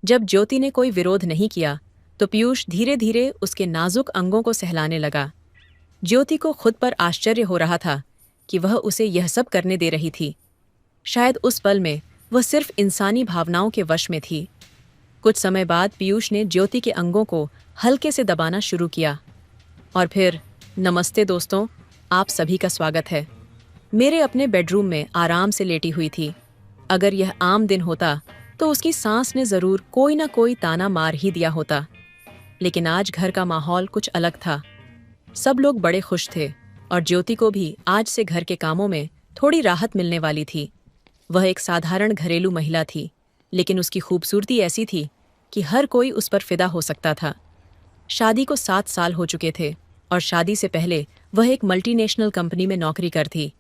जब ज्योति ने कोई विरोध नहीं किया तो पीयूष धीरे धीरे उसके नाजुक अंगों को सहलाने लगा। ज्योति को खुद पर आश्चर्य हो रहा था कि वह उसे यह सब करने दे रही थी। शायद उस पल में वह सिर्फ इंसानी भावनाओं के वश में थी। कुछ समय बाद पीयूष ने ज्योति के अंगों को हल्के से दबाना शुरू किया। और फिर, नमस्ते दोस्तों, आप सभी का स्वागत है। मेरे अपने बेडरूम में आराम से लेटी हुई थी। अगर यह आम दिन होता तो उसकी सांस ने जरूर कोई ना कोई ताना मार ही दिया होता। लेकिन आज घर का माहौल कुछ अलग था। सब लोग बड़े खुश थे और ज्योति को भी आज से घर के कामों में थोड़ी राहत मिलने वाली थी। वह एक साधारण घरेलू महिला थी, लेकिन उसकी खूबसूरती ऐसी थी कि हर कोई उस पर फिदा हो सकता था। शादी को 7 साल हो चुके थे और शादी से पहले वह एक मल्टीनेशनल कंपनी में नौकरी करती थी।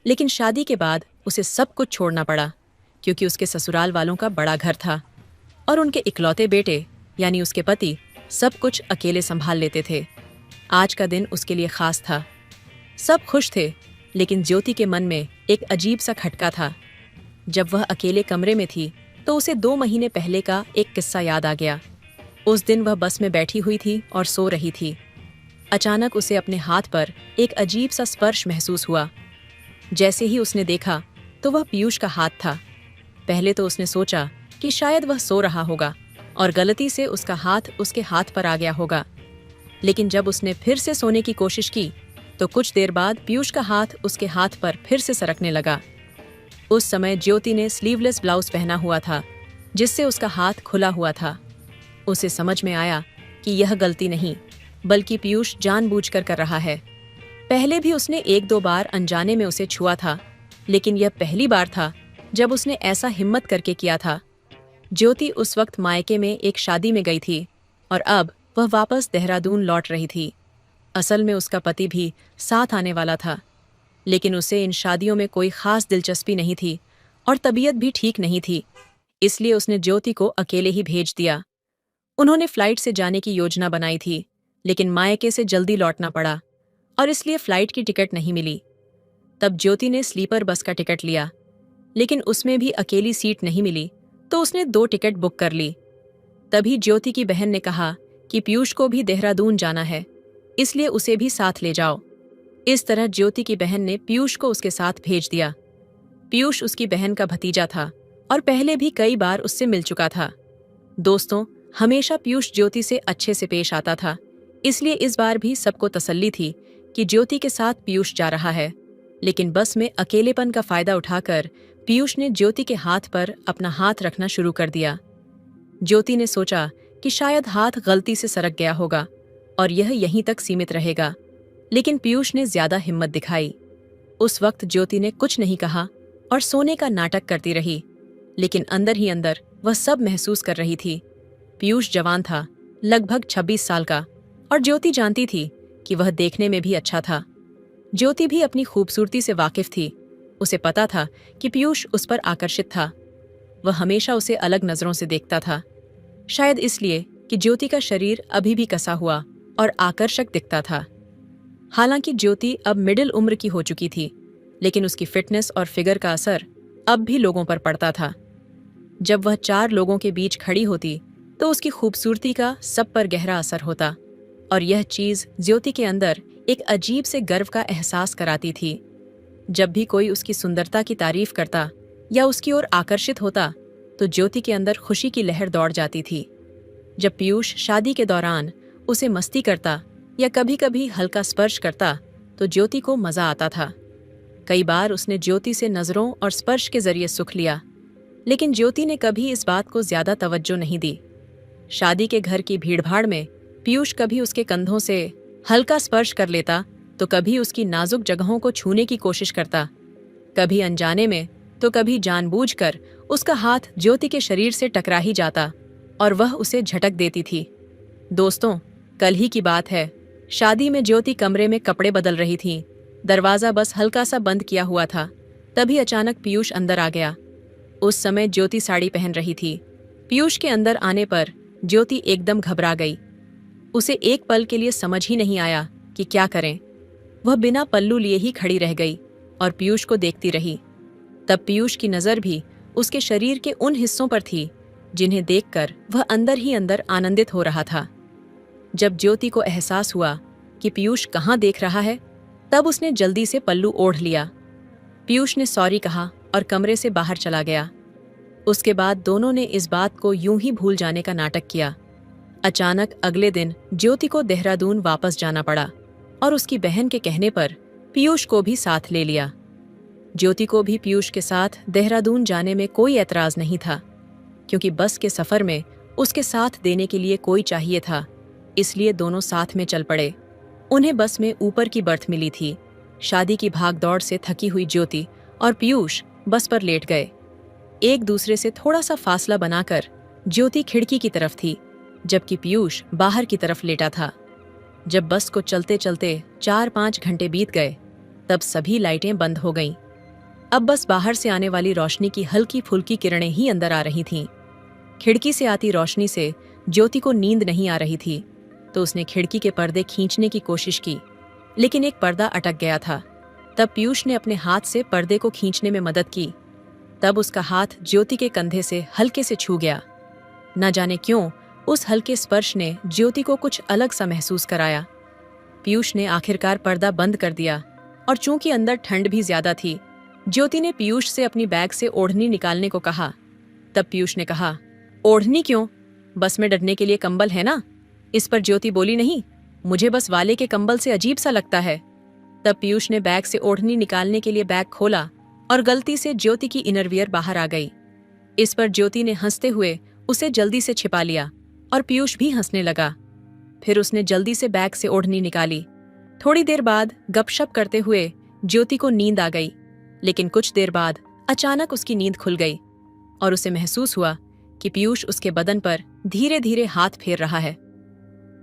लेकिन शादी के बाद उसे सब कुछ छोड़ना पड़ा, क्योंकि उसके ससुराल वालों का बड़ा घर था और उनके इकलौते बेटे यानी उसके पति सब कुछ अकेले संभाल लेते थे। आज का दिन उसके लिए खास था। सब खुश थे, लेकिन ज्योति के मन में एक अजीब सा खटका था। जब वह अकेले कमरे में थी तो उसे 2 महीने पहले का एक किस्सा याद आ गया। उस दिन वह बस में बैठी हुई थी और सो रही थी। अचानक उसे अपने हाथ पर एक अजीब सा स्पर्श महसूस हुआ। जैसे ही उसने देखा तो वह पीयूष का हाथ था। पहले तो उसने सोचा कि शायद वह सो रहा होगा और गलती से उसका हाथ उसके हाथ पर आ गया होगा। लेकिन जब उसने फिर से सोने की कोशिश की तो कुछ देर बाद पीयूष का हाथ उसके हाथ पर फिर से सरकने लगा। उस समय ज्योति ने स्लीवलेस ब्लाउज पहना हुआ था, जिससे उसका हाथ खुला हुआ था। उसे समझ में आया कि यह गलती नहीं, बल्कि पीयूष जानबूझकर कर रहा है। पहले भी उसने 1-2 बार अनजाने में उसे छुआ था, लेकिन यह पहली बार था जब उसने ऐसा हिम्मत करके किया था। ज्योति उस वक्त मायके में एक शादी में गई थी और अब वह वापस देहरादून लौट रही थी। असल में उसका पति भी साथ आने वाला था, लेकिन उसे इन शादियों में कोई खास दिलचस्पी नहीं थी और तबीयत भी ठीक नहीं थी। इसलिए उसने ज्योति को अकेले ही भेज दिया। उन्होंने फ्लाइट से जाने की योजना बनाई थी, लेकिन मायके से जल्दी लौटना पड़ा और इसलिए फ्लाइट की टिकट नहीं मिली। तब ज्योति ने स्लीपर बस का टिकट लिया, लेकिन उसमें भी अकेली सीट नहीं मिली, तो उसने 2 टिकट बुक कर ली। तभी ज्योति की बहन ने कहा कि पीयूष को भी देहरादून जाना है, इसलिए उसे भी साथ ले जाओ। इस तरह ज्योति की बहन ने पीयूष को उसके साथ भेज दिया। पीयूष उसकी बहन का भतीजा था और पहले भी कई बार उससे मिल चुका था। दोस्तों, हमेशा पीयूष ज्योति से अच्छे से पेश आता था, इसलिए इस बार भी सबको तसल्ली थी कि ज्योति के साथ पीयूष जा रहा है। लेकिन बस में अकेलेपन का फायदा उठाकर पीयूष ने ज्योति के हाथ पर अपना हाथ रखना शुरू कर दिया। ज्योति ने सोचा कि शायद हाथ गलती से सरक गया होगा और यह यहीं तक सीमित रहेगा, लेकिन पीयूष ने ज्यादा हिम्मत दिखाई। उस वक्त ज्योति ने कुछ नहीं कहा और सोने का नाटक करती रही, लेकिन अंदर ही अंदर वह सब महसूस कर रही थी। पीयूष जवान था, लगभग 26 साल का, और ज्योति जानती थी कि वह देखने में भी अच्छा था। ज्योति भी अपनी खूबसूरती से वाकिफ थी। उसे पता था कि पीयूष उस पर आकर्षित था। वह हमेशा उसे अलग नजरों से देखता था, शायद इसलिए कि ज्योति का शरीर अभी भी कसा हुआ और आकर्षक दिखता था। हालांकि ज्योति अब मिडिल उम्र की हो चुकी थी, लेकिन उसकी फिटनेस और फिगर का असर अब भी लोगों पर पड़ता था। जब वह 4 लोगों के बीच खड़ी होती तो उसकी खूबसूरती का सब पर गहरा असर होता, और यह चीज ज्योति के अंदर एक अजीब से गर्व का एहसास कराती थी। जब भी कोई उसकी सुंदरता की तारीफ करता या उसकी ओर आकर्षित होता तो ज्योति के अंदर खुशी की लहर दौड़ जाती थी। जब पीयूष शादी के दौरान उसे मस्ती करता या कभी कभी हल्का स्पर्श करता तो ज्योति को मजा आता था। कई बार उसने ज्योति से नजरों और स्पर्श के जरिए सुख लिया, लेकिन ज्योति ने कभी इस बात को ज्यादा तवज्जो नहीं दी। शादी के घर की भीड़भाड़ में पीयूष कभी उसके कंधों से हल्का स्पर्श कर लेता तो कभी उसकी नाजुक जगहों को छूने की कोशिश करता। कभी अनजाने में तो कभी जानबूझकर उसका हाथ ज्योति के शरीर से टकरा ही जाता और वह उसे झटक देती थी। दोस्तों, कल ही की बात है। शादी में ज्योति कमरे में कपड़े बदल रही थी। दरवाजा बस हल्का सा बंद किया हुआ था। तभी अचानक पीयूष अंदर आ गया। उस समय ज्योति साड़ी पहन रही थी। पीयूष के अंदर आने पर ज्योति एकदम घबरा गई। उसे एक पल के लिए समझ ही नहीं आया कि क्या करें। वह बिना पल्लू लिए ही खड़ी रह गई और पीयूष को देखती रही। तब पीयूष की नज़र भी उसके शरीर के उन हिस्सों पर थी जिन्हें देखकर वह अंदर ही अंदर आनंदित हो रहा था। जब ज्योति को एहसास हुआ कि पीयूष कहाँ देख रहा है, तब उसने जल्दी से पल्लू ओढ़ लिया। पीयूष ने सॉरी कहा और कमरे से बाहर चला गया। उसके बाद दोनों ने इस बात को यूं ही भूल जाने का नाटक किया। अचानक अगले दिन ज्योति को देहरादून वापस जाना पड़ा और उसकी बहन के कहने पर पीयूष को भी साथ ले लिया। ज्योति को भी पीयूष के साथ देहरादून जाने में कोई ऐतराज नहीं था, क्योंकि बस के सफर में उसके साथ देने के लिए कोई चाहिए था, इसलिए दोनों साथ में चल पड़े। उन्हें बस में ऊपर की बर्थ मिली थी। शादी की भागदौड़ से थकी हुई ज्योति और पीयूष बस पर लेट गए। एक दूसरे से थोड़ा सा फासला बनाकर ज्योति खिड़की की तरफ थी, जबकि पीयूष बाहर की तरफ लेटा था। जब बस को चलते चलते 4-5 घंटे बीत गए, तब सभी लाइटें बंद हो गईं। अब बस बाहर से आने वाली रोशनी की हल्की फुल्की किरणें ही अंदर आ रही थीं। खिड़की से आती रोशनी से ज्योति को नींद नहीं आ रही थी, तो उसने खिड़की के पर्दे खींचने की कोशिश की, लेकिन एक पर्दा अटक गया था। तब पीयूष ने अपने हाथ से पर्दे को खींचने में मदद की। तब उसका हाथ ज्योति के कंधे से हल्के से छू गया। न जाने क्यों उस हल्के स्पर्श ने ज्योति को कुछ अलग सा महसूस कराया। पीयूष ने आखिरकार पर्दा बंद कर दिया, और चूंकि अंदर ठंड भी ज्यादा थी, ज्योति ने पीयूष से अपनी बैग से ओढ़नी निकालने को कहा। तब पीयूष ने कहा, ओढ़नी क्यों? बस में डरने के लिए कंबल है ना। इस पर ज्योति बोली, नहीं, मुझे बस वाले के कंबल से अजीब सा लगता है। तब पीयूष ने बैग से ओढ़नी निकालने के लिए बैग खोला और गलती से ज्योति की इनरवियर बाहर आ गई। इस पर ज्योति ने हंसते हुए उसे जल्दी से छिपा लिया और पीयूष भी हंसने लगा। फिर उसने जल्दी से बैग से ओढ़नी निकाली। थोड़ी देर बाद गपशप करते हुए ज्योति को नींद आ गई, लेकिन कुछ देर बाद अचानक उसकी नींद खुल गई और उसे महसूस हुआ कि पीयूष उसके बदन पर धीरे धीरे हाथ फेर रहा है।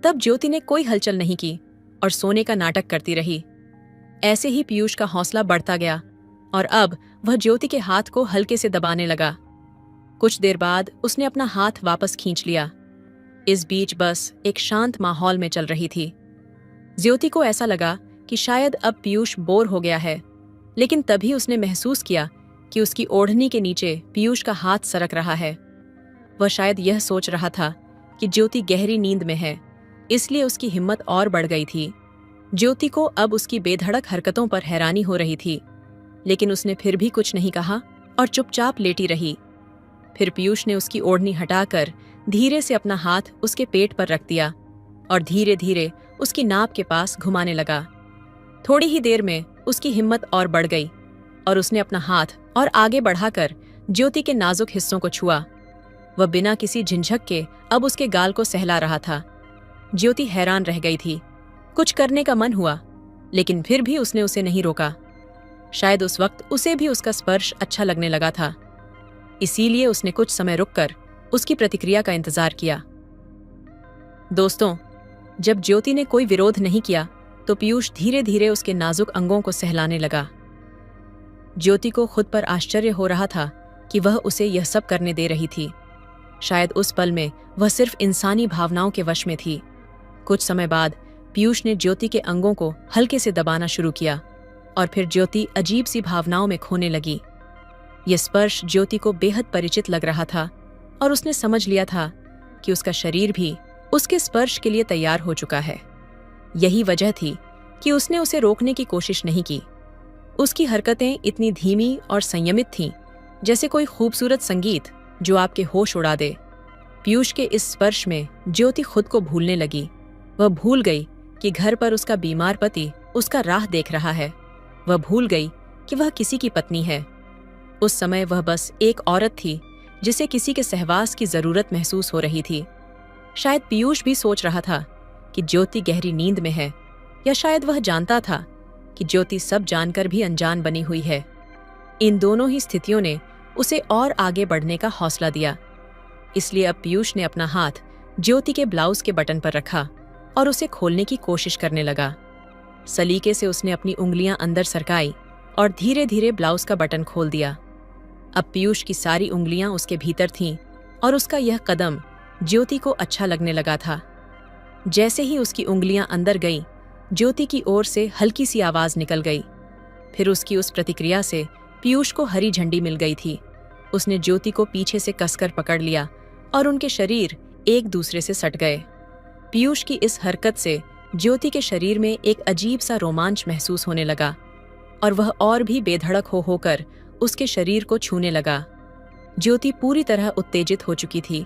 तब ज्योति ने कोई हलचल नहीं की और सोने का नाटक करती रही। ऐसे ही पीयूष का हौसला बढ़ता गया और अब वह ज्योति के हाथ को हल्के से दबाने लगा। कुछ देर बाद उसने अपना हाथ वापस खींच लिया। इस बीच बस एक शांत माहौल में चल रही थी। ज्योति को ऐसा लगा कि शायद अब पीयूष बोर हो गया है, लेकिन तभी उसने महसूस किया कि उसकी ओढ़नी के नीचे पीयूष का हाथ सरक रहा है। वह शायद यह सोच रहा था कि ज्योति गहरी नींद में है, इसलिए उसकी हिम्मत और बढ़ गई थी। ज्योति को अब उसकी बेधड़क हरकतों पर हैरानी हो रही थी, लेकिन उसने फिर भी कुछ नहीं कहा और चुपचाप लेटी रही। फिर पीयूष ने उसकी ओढ़नी हटाकर धीरे से अपना हाथ उसके पेट पर रख दिया और धीरे धीरे उसकी नाभ के पास घुमाने लगा। थोड़ी ही देर में उसकी हिम्मत और बढ़ गई और उसने अपना हाथ और आगे बढ़ाकर ज्योति के नाजुक हिस्सों को छुआ। वह बिना किसी झिझक के अब उसके गाल को सहला रहा था। ज्योति हैरान रह गई थी। कुछ करने का मन हुआ, लेकिन फिर भी उसने उसे नहीं रोका। शायद उस वक्त उसे भी उसका स्पर्श अच्छा लगने लगा था, इसीलिए उसने कुछ समय रुककर उसकी प्रतिक्रिया का इंतजार किया। दोस्तों, जब ज्योति ने कोई विरोध नहीं किया, तो पीयूष धीरे धीरे उसके नाजुक अंगों को सहलाने लगा। ज्योति को खुद पर आश्चर्य हो रहा था कि वह उसे यह सब करने दे रही थी। शायद उस पल में वह सिर्फ इंसानी भावनाओं के वश में थी। कुछ समय बाद पीयूष ने ज्योति के अंगों को हल्के से दबाना शुरू किया और फिर ज्योति अजीब सी भावनाओं में खोने लगी। यह स्पर्श ज्योति को बेहद परिचित लग रहा था और उसने समझ लिया था कि उसका शरीर भी उसके स्पर्श के लिए तैयार हो चुका है। यही वजह थी कि उसने उसे रोकने की कोशिश नहीं की। उसकी हरकतें इतनी धीमी और संयमित थीं, जैसे कोई खूबसूरत संगीत जो आपके होश उड़ा दे। पीयूष के इस स्पर्श में ज्योति खुद को भूलने लगी। वह भूल गई कि घर पर उसका बीमार पति उसका राह देख रहा है। वह भूल गई कि वह किसी की पत्नी है। उस समय वह बस एक औरत थी जिसे किसी के सहवास की जरूरत महसूस हो रही थी। शायद पीयूष भी सोच रहा था कि ज्योति गहरी नींद में है, या शायद वह जानता था कि ज्योति सब जानकर भी अनजान बनी हुई है। इन दोनों ही स्थितियों ने उसे और आगे बढ़ने का हौसला दिया। इसलिए अब पीयूष ने अपना हाथ ज्योति के ब्लाउज के बटन पर रखा और उसे खोलने की कोशिश करने लगा। सलीके से उसने अपनी उंगलियां अंदर सरकाई और धीरे धीरे ब्लाउज का बटन खोल दिया। अब पीयूष की सारी उंगलियां उसके भीतर थीं और उसका यह कदम ज्योति को अच्छा लगने लगा था। जैसे ही उसकी उंगलियां अंदर गईं, ज्योति की ओर से हल्की सी आवाज निकल गई। फिर उसकी उस प्रतिक्रिया से पीयूष को हरी झंडी मिल गई थी। उसने ज्योति को पीछे से कसकर पकड़ लिया और उनके शरीर एक दूसरे से सट गए। पीयूष की इस हरकत से ज्योति के शरीर में एक अजीब सा रोमांच महसूस होने लगा और वह और भी बेधड़क होकर उसके शरीर को छूने लगा। ज्योति पूरी तरह उत्तेजित हो चुकी थी।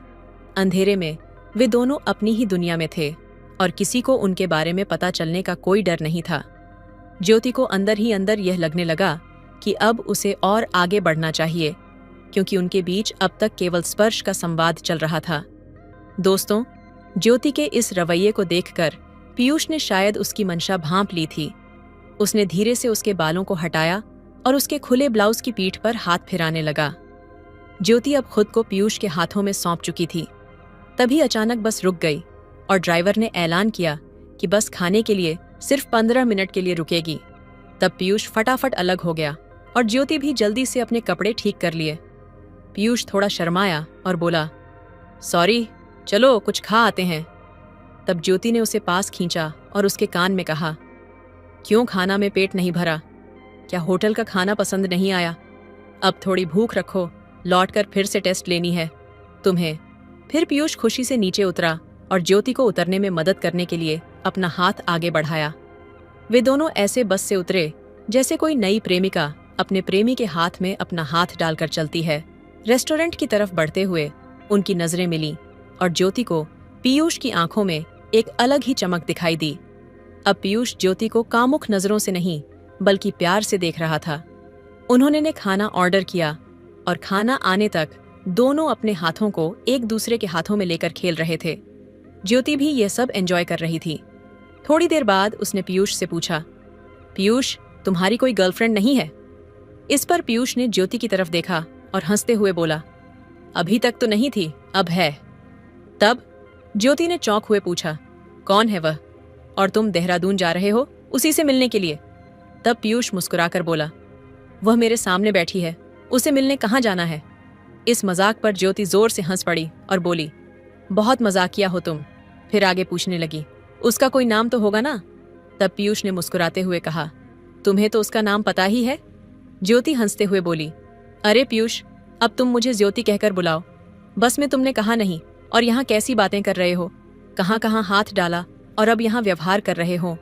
अंधेरे में वे दोनों अपनी ही दुनिया में थे और किसी को उनके बारे में पता चलने का कोई डर नहीं था। ज्योति को अंदर ही अंदर यह लगने लगा कि अब उसे और आगे बढ़ना चाहिए, क्योंकि उनके बीच अब तक केवल स्पर्श का संवाद चल रहा था। दोस्तों, ज्योति के इस रवैये को देखकर पीयूष ने शायद उसकी मंशा भांप ली थी। उसने धीरे से उसके बालों को हटाया और उसके खुले ब्लाउज की पीठ पर हाथ फिराने लगा। ज्योति अब खुद को पीयूष के हाथों में सौंप चुकी थी। तभी अचानक बस रुक गई और ड्राइवर ने ऐलान किया कि बस खाने के लिए सिर्फ 15 मिनट के लिए रुकेगी। तब पीयूष फटाफट अलग हो गया और ज्योति भी जल्दी से अपने कपड़े ठीक कर लिए। पीयूष थोड़ा शर्माया और बोला, सॉरी, चलो कुछ खा आते हैं। तब ज्योति ने उसे पास खींचा और उसके कान में कहा, क्यों खाना में पेट नहीं भरा? क्या होटल का खाना पसंद नहीं आया? अब थोड़ी भूख रखो, लौटकर फिर से टेस्ट लेनी है तुम्हें। फिर पीयूष खुशी से नीचे उतरा और ज्योति को उतरने में मदद करने के लिए अपना हाथ आगे बढ़ाया। वे दोनों ऐसे बस से उतरे जैसे कोई नई प्रेमिका अपने प्रेमी के हाथ में अपना हाथ डालकर चलती है। रेस्टोरेंट की तरफ बढ़ते हुए उनकी नजरें मिली और ज्योति को पीयूष की आंखों में एक अलग ही चमक दिखाई दी। अब पीयूष ज्योति को कामुक नजरों से नहीं बल्कि प्यार से देख रहा था। उन्होंने ने खाना ऑर्डर किया और खाना आने तक दोनों अपने हाथों को एक दूसरे के हाथों में लेकर खेल रहे थे। ज्योति भी यह सब एंजॉय कर रही थी। थोड़ी देर बाद उसने पीयूष से पूछा, पीयूष, तुम्हारी कोई गर्लफ्रेंड नहीं है? इस पर पीयूष ने ज्योति की तरफ देखा और हंसते हुए बोला, अभी तक तो नहीं थी, अब है। तब ज्योति ने चौंक हुए पूछा, कौन है वह? और तुम देहरादून जा रहे हो उसी से मिलने के लिए? तब पीयूष मुस्कुराकर बोला, वह मेरे सामने बैठी है, उसे मिलने कहाँ जाना है? इस मजाक पर ज्योति जोर से हंस पड़ी और बोली, बहुत मजाकिया हो तुम। फिर आगे पूछने लगी, उसका कोई नाम तो होगा ना? तब पीयूष ने मुस्कुराते हुए कहा, तुम्हें तो उसका नाम पता ही है। ज्योति हंसते हुए बोली, अरे पीयूष, अब तुम मुझे ज्योति कहकर बुलाओ। बस में तुमने कहा नहीं और यहाँ कैसी बातें कर रहे हो? कहाँ कहाँ हाथ डाला और अब यहाँ व्यवहार कर रहे हो।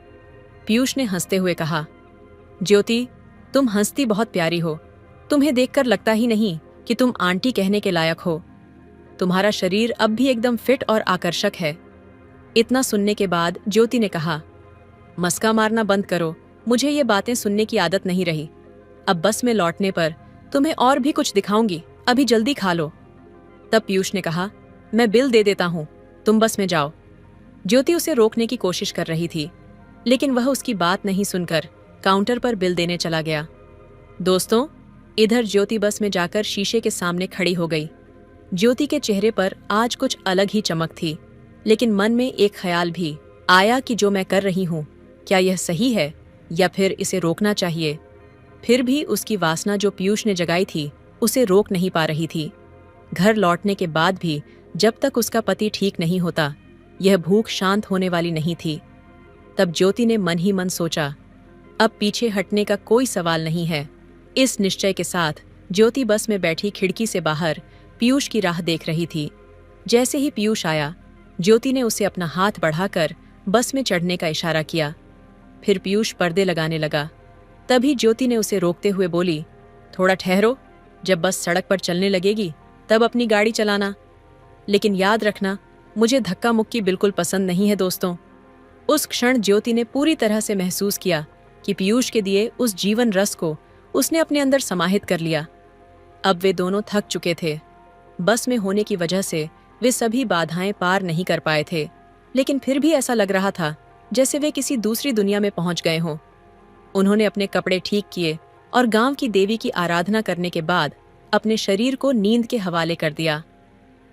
पीयूष ने हंसते हुए कहा, ज्योति, तुम हंसती बहुत प्यारी हो। तुम्हें देखकर लगता ही नहीं कि तुम आंटी कहने के लायक हो। तुम्हारा शरीर अब भी एकदम फिट और आकर्षक है। इतना सुनने के बाद ज्योति ने कहा, मस्का मारना बंद करो, मुझे ये बातें सुनने की आदत नहीं रही। अब बस में लौटने पर तुम्हें और भी कुछ दिखाऊंगी, अभी जल्दी खा लो। तब पीयूष ने कहा, मैं बिल दे देता हूँ, तुम बस में जाओ। ज्योति उसे रोकने की कोशिश कर रही थी, लेकिन वह उसकी बात नहीं सुनकर काउंटर पर बिल देने चला गया। दोस्तों, इधर ज्योति बस में जाकर शीशे के सामने खड़ी हो गई। ज्योति के चेहरे पर आज कुछ अलग ही चमक थी, लेकिन मन में एक ख्याल भी आया कि जो मैं कर रही हूँ, क्या यह सही है या फिर इसे रोकना चाहिए? फिर भी उसकी वासना जो पीयूष ने जगाई थी उसे रोक नहीं पा रही थी। घर लौटने के बाद भी जब तक उसका पति ठीक नहीं होता, यह भूख शांत होने वाली नहीं थी। तब ज्योति ने मन ही मन सोचा, अब पीछे हटने का कोई सवाल नहीं है। इस निश्चय के साथ ज्योति बस में बैठी खिड़की से बाहर पीयूष की राह देख रही थी। जैसे ही पीयूष आया, ज्योति ने उसे अपना हाथ बढ़ाकर बस में चढ़ने का इशारा किया। फिर पीयूष पर्दे लगाने लगा। तभी ज्योति ने उसे रोकते हुए बोली, थोड़ा ठहरो, जब बस सड़क पर चलने लगेगी तब अपनी गाड़ी चलाना। लेकिन याद रखना, मुझे धक्का मुक्की बिल्कुल पसंद नहीं है। दोस्तों, उस क्षण ज्योति ने पूरी तरह से महसूस किया कि पीयूष के दिए उस जीवन रस को उसने अपने अंदर समाहित कर लिया। अब वे दोनों थक चुके थे। बस में होने की वजह से वे सभी बाधाएं पार नहीं कर पाए थे, लेकिन फिर भी ऐसा लग रहा था जैसे वे किसी दूसरी दुनिया में पहुंच गए हों। उन्होंने अपने कपड़े ठीक किए और गांव की देवी की आराधना करने के बाद अपने शरीर को नींद के हवाले कर दिया।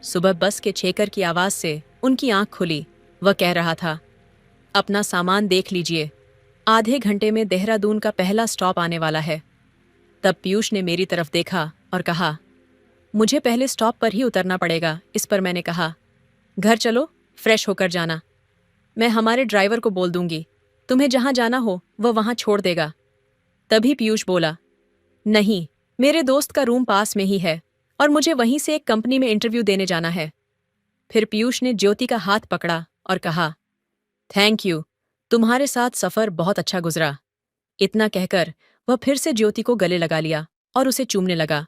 सुबह बस के छेकर की आवाज से उनकी आंख खुली। वह कह रहा था, अपना सामान देख लीजिए, आधे घंटे में देहरादून का पहला स्टॉप आने वाला है। तब पीयूष ने मेरी तरफ देखा और कहा, मुझे पहले स्टॉप पर ही उतरना पड़ेगा। इस पर मैंने कहा, घर चलो, फ्रेश होकर जाना। मैं हमारे ड्राइवर को बोल दूंगी, तुम्हें जहां जाना हो वह वहां छोड़ देगा। तभी पीयूष बोला, नहीं, मेरे दोस्त का रूम पास में ही है और मुझे वहीं से एक कंपनी में इंटरव्यू देने जाना है। फिर पीयूष ने ज्योति का हाथ पकड़ा और कहा, थैंक यू, तुम्हारे साथ सफर बहुत अच्छा गुजरा। इतना कहकर वह फिर से ज्योति को गले लगा लिया और उसे चूमने लगा।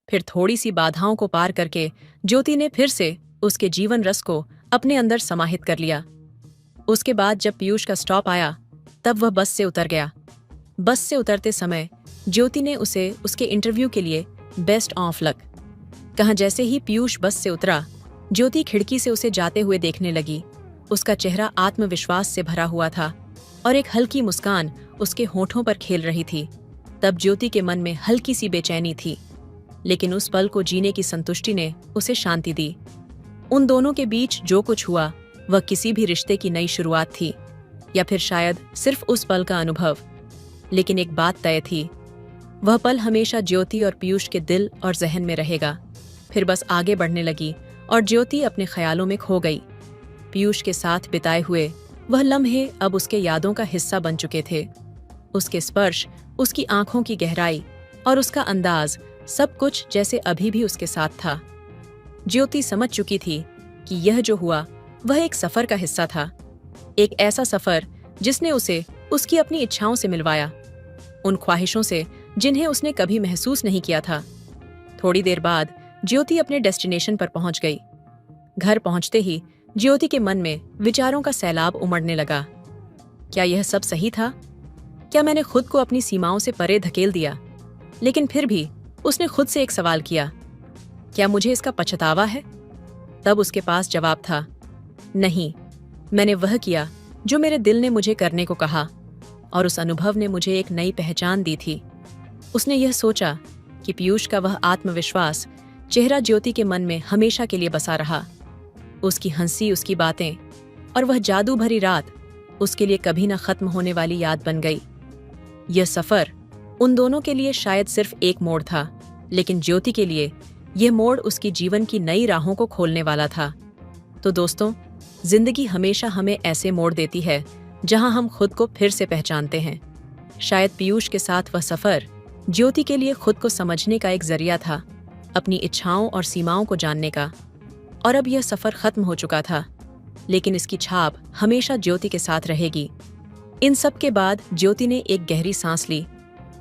फिर थोड़ी सी बाधाओं को पार करके ज्योति ने फिर से उसके जीवन रस को अपने अंदर समाहित कर लिया। उसके बाद जब पीयूष का स्टॉप आया तब वह बस से उतर गया। बस से उतरते समय ज्योति ने उसे उसके इंटरव्यू के लिए बेस्ट ऑफ लक कहा। जैसे ही पीयूष बस से उतरा, ज्योति खिड़की से उसे जाते हुए देखने लगी। उसका चेहरा आत्मविश्वास से भरा हुआ था और एक हल्की मुस्कान उसके होठों पर खेल रही थी। तब ज्योति के मन में हल्की सी बेचैनी थी, लेकिन उस पल को जीने की संतुष्टि ने उसे शांति दी। उन दोनों के बीच जो कुछ हुआ वह किसी भी रिश्ते की नई शुरुआत थी, या फिर शायद सिर्फ उस पल का अनुभव। लेकिन एक बात तय थी, वह पल हमेशा ज्योति और पीयूष के दिल और जहन में रहेगा। फिर बस आगे बढ़ने लगी और ज्योति अपने ख्यालों में खो गई। पीयूष के साथ बिताए हुए वह लम्हे अब उसके यादों का हिस्सा बन चुके थे। उसके स्पर्श, उसकी आंखों की गहराई और उसका अंदाज, सब कुछ जैसे अभी भी उसके साथ था। ज्योति समझ चुकी थी कि यह जो हुआ वह एक सफर का हिस्सा था, एक ऐसा सफर जिसने उसे उसकी अपनी इच्छाओं से मिलवाया, उन ख्वाहिशों से जिन्हें उसने कभी महसूस नहीं किया था। थोड़ी देर बाद ज्योति अपने डेस्टिनेशन पर पहुंच गई। घर पहुंचते ही ज्योति के मन में विचारों का सैलाब उमड़ने लगा। क्या यह सब सही था? क्या मैंने खुद को अपनी सीमाओं से परे धकेल दिया? लेकिन फिर भी उसने खुद से एक सवाल किया, क्या मुझे इसका पछतावा है? तब उसके पास जवाब था, नहीं, मैंने वह किया जो मेरे दिल ने मुझे करने को कहा, और उस अनुभव ने मुझे एक नई पहचान दी थी। उसने यह सोचा कि पीयूष का वह आत्मविश्वास चेहरा ज्योति के मन में हमेशा के लिए बसा रहा। उसकी हंसी, उसकी बातें और वह जादू भरी रात उसके लिए कभी न खत्म होने वाली याद बन गई। यह सफर उन दोनों के लिए शायद सिर्फ एक मोड़ था, लेकिन ज्योति के लिए यह मोड़ उसकी जीवन की नई राहों को खोलने वाला था। तो दोस्तों, जिंदगी हमेशा हमें ऐसे मोड़ देती है जहां हम खुद को फिर से पहचानते हैं। शायद पीयूष के साथ वह सफर ज्योति के लिए खुद को समझने का एक जरिया था, अपनी इच्छाओं और सीमाओं को जानने का। और अब यह सफर खत्म हो चुका था, लेकिन इसकी छाप हमेशा ज्योति के साथ रहेगी। इन सब के बाद ज्योति ने एक गहरी सांस ली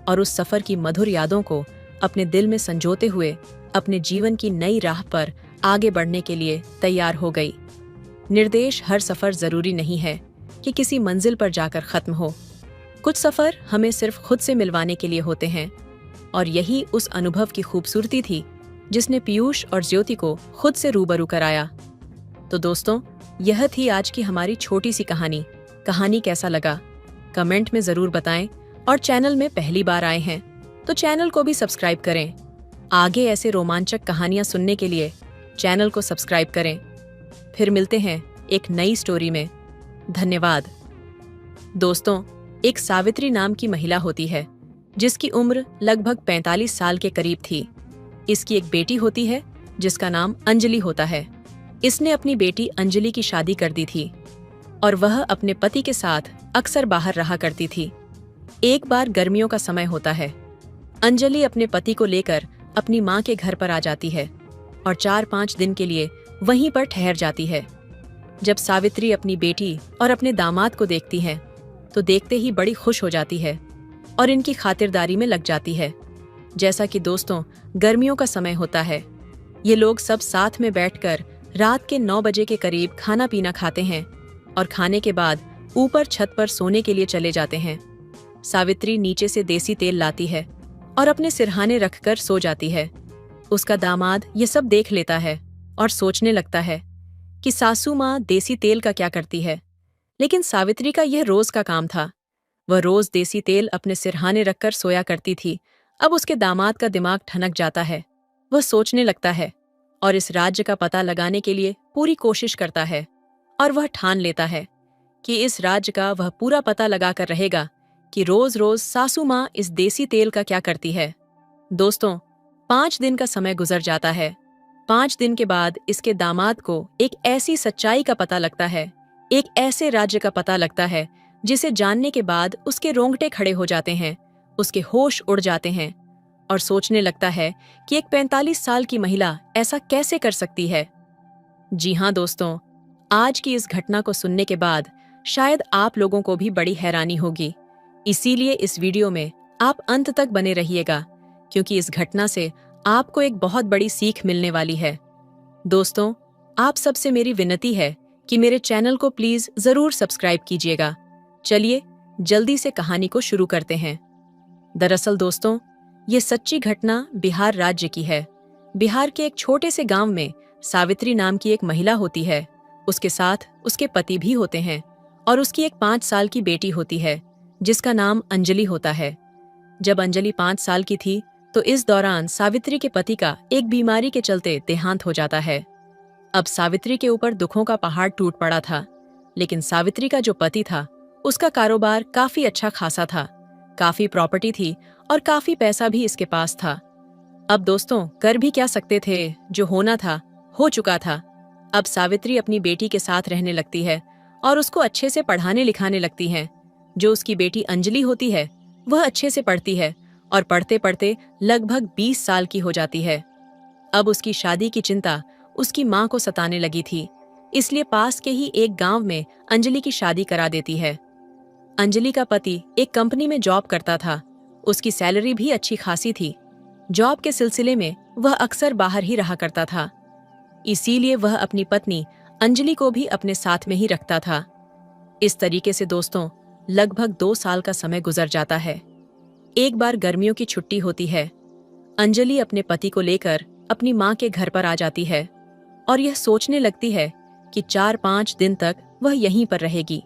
और उस सफर की मधुर यादों को अपने दिल में संजोते हुए अपने जीवन की नई राह पर आगे बढ़ने के लिए तैयार हो गई। निर्देश हर सफर जरूरी नहीं है कि किसी मंजिल पर जाकर खत्म हो। कुछ सफर हमें सिर्फ खुद से मिलवाने के लिए होते हैं, और यही उस अनुभव की खूबसूरती थी जिसने पीयूष और ज्योति को खुद से रूबरू कराया। तो दोस्तों, यह थी आज की हमारी छोटी सी कहानी। कहानी कैसा लगा कमेंट में जरूर बताएं, और चैनल में पहली बार आए हैं तो चैनल को भी सब्सक्राइब करें। आगे ऐसे रोमांचक कहानियां सुनने के लिए चैनल को सब्सक्राइब करें। फिर मिलते हैं एक नई स्टोरी में। धन्यवाद। दोस्तों, एक सावित्री नाम की महिला होती है जिसकी उम्र लगभग 45 साल के करीब थी। इसकी एक बेटी होती है जिसका नाम अंजलि होता है। इसने अपनी बेटी अंजलि की शादी कर दी थी और वह अपने पति के साथ अक्सर बाहर रहा करती थी। एक बार गर्मियों का समय होता है। अंजलि अपने पति को लेकर अपनी माँ के घर पर आ जाती है और 4-5 दिन के लिए वहीं पर ठहर जाती है। जब सावित्री अपनी बेटी और अपने दामाद को देखती है तो देखते ही बड़ी खुश हो जाती है और इनकी खातिरदारी में लग जाती है। जैसा कि दोस्तों, गर्मियों का समय होता है, ये लोग सब साथ में बैठकर रात के 9 बजे के करीब खाना पीना खाते हैं और खाने के बाद ऊपर छत पर सोने के लिए चले जाते हैं। सावित्री नीचे से देसी तेल लाती है और अपने सिरहाने रखकर सो जाती है। उसका दामाद ये सब देख लेता है और सोचने लगता है कि सासू माँ देसी तेल का क्या करती है, लेकिन सावित्री का यह रोज का काम था। वह रोज देसी तेल अपने सिरहाने रखकर सोया करती थी। अब उसके दामाद का दिमाग ठनक जाता है। वह सोचने लगता है और इस राज्य का पता लगाने के लिए पूरी कोशिश करता है, और वह ठान लेता है कि इस राज्य का वह पूरा पता लगाकर रहेगा कि रोज रोज सासू माँ इस देसी तेल का क्या करती है। दोस्तों, 5 दिन का समय गुजर जाता है। 5 दिन के बाद इसके दामाद को एक ऐसी सच्चाई का पता लगता है, एक ऐसे राज्य का पता लगता है जिसे जानने के बाद उसके रोंगटे खड़े हो जाते हैं, उसके होश उड़ जाते हैं और सोचने लगता है कि एक 45 साल की महिला ऐसा कैसे कर सकती है। जी हाँ दोस्तों, आज की इस घटना को सुनने के बाद शायद आप लोगों को भी बड़ी हैरानी होगी। इसीलिए इस वीडियो में आप अंत तक बने रहिएगा, क्योंकि इस घटना से आपको एक बहुत बड़ी सीख मिलने वाली है। दोस्तों, आप सबसे मेरी विनती है कि मेरे चैनल को प्लीज जरूर सब्सक्राइब कीजिएगा। चलिए जल्दी से कहानी को शुरू करते हैं। दरअसल दोस्तों, ये सच्ची घटना बिहार राज्य की है। बिहार के एक छोटे से गांव में सावित्री नाम की एक महिला होती है। उसके साथ उसके पति भी होते हैं और उसकी एक 5 साल की बेटी होती है जिसका नाम अंजलि होता है। जब अंजलि 5 साल की थी तो इस दौरान सावित्री के पति का एक बीमारी के चलते देहांत हो जाता है। अब सावित्री के ऊपर दुखों का पहाड़ टूट पड़ा था, लेकिन सावित्री का जो पति था उसका कारोबार काफी अच्छा खासा था, काफी प्रॉपर्टी थी और काफी पैसा भी इसके पास था। अब दोस्तों, कर भी क्या सकते थे, जो होना था हो चुका था। अब सावित्री अपनी बेटी के साथ रहने लगती है और उसको अच्छे से पढ़ाने लिखाने लगती है। जो उसकी बेटी अंजलि होती है वह अच्छे से पढ़ती है और पढ़ते पढ़ते लगभग 20 साल की हो जाती है। अब उसकी शादी की चिंता उसकी माँ को सताने लगी थी, इसलिए पास के ही एक गांव में अंजलि की शादी करा देती है। अंजलि का पति एक कंपनी में जॉब करता था। उसकी सैलरी भी अच्छी खासी थी। जॉब के सिलसिले में वह अक्सर बाहर ही रहा करता था, इसीलिए वह अपनी पत्नी अंजलि को भी अपने साथ में ही रखता था। इस तरीके से दोस्तों लगभग 2 साल का समय गुजर जाता है। एक बार गर्मियों की छुट्टी होती है। अंजलि अपने पति को लेकर अपनी माँ के घर पर आ जाती है और यह सोचने लगती है कि 4-5 दिन तक वह यहीं पर रहेगी।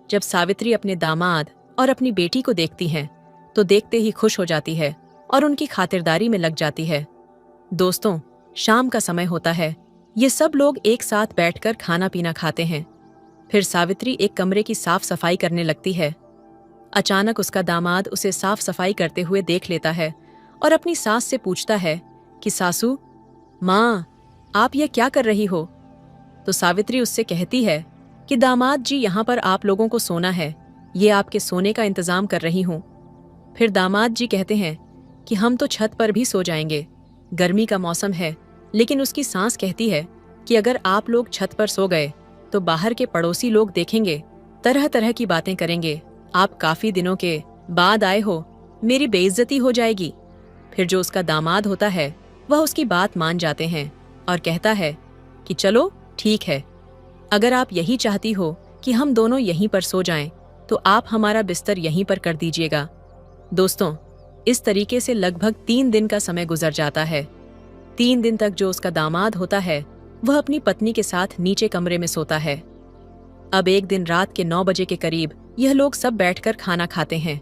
जब सावित्री अपने दामाद और अपनी बेटी को देखती है तो देखते ही खुश हो जाती है और उनकी खातिरदारी में लग जाती है। दोस्तों, शाम का समय होता है। ये सब लोग एक साथ बैठकर खाना पीना खाते हैं। फिर सावित्री एक कमरे की साफ सफाई करने लगती है। अचानक उसका दामाद उसे साफ सफाई करते हुए देख लेता है और अपनी सास से पूछता है कि सासू माँ, आप यह क्या कर रही हो? तो सावित्री उससे कहती है कि दामाद जी, यहाँ पर आप लोगों को सोना है, ये आपके सोने का इंतजाम कर रही हूँ। फिर दामाद जी कहते हैं कि हम तो छत पर भी सो जाएंगे, गर्मी का मौसम है। लेकिन उसकी सास कहती है कि अगर आप लोग छत पर सो गए तो बाहर के पड़ोसी लोग देखेंगे, तरह तरह की बातें करेंगे। आप काफी दिनों के बाद आए हो, मेरी बेइज्जती हो जाएगी। फिर जो उसका दामाद होता है वह उसकी बात मान जाते हैं और कहता है कि चलो ठीक है, अगर आप यही चाहती हो कि हम दोनों यहीं पर सो जाएं, तो आप हमारा बिस्तर यहीं पर कर दीजिएगा। दोस्तों, इस तरीके से लगभग 3 दिन का समय गुजर जाता है। 3 दिन तक जो उसका दामाद होता है वह अपनी पत्नी के साथ नीचे कमरे में सोता है। अब एक दिन रात के 9 बजे के करीब यह लोग सब बैठकर खाना खाते हैं।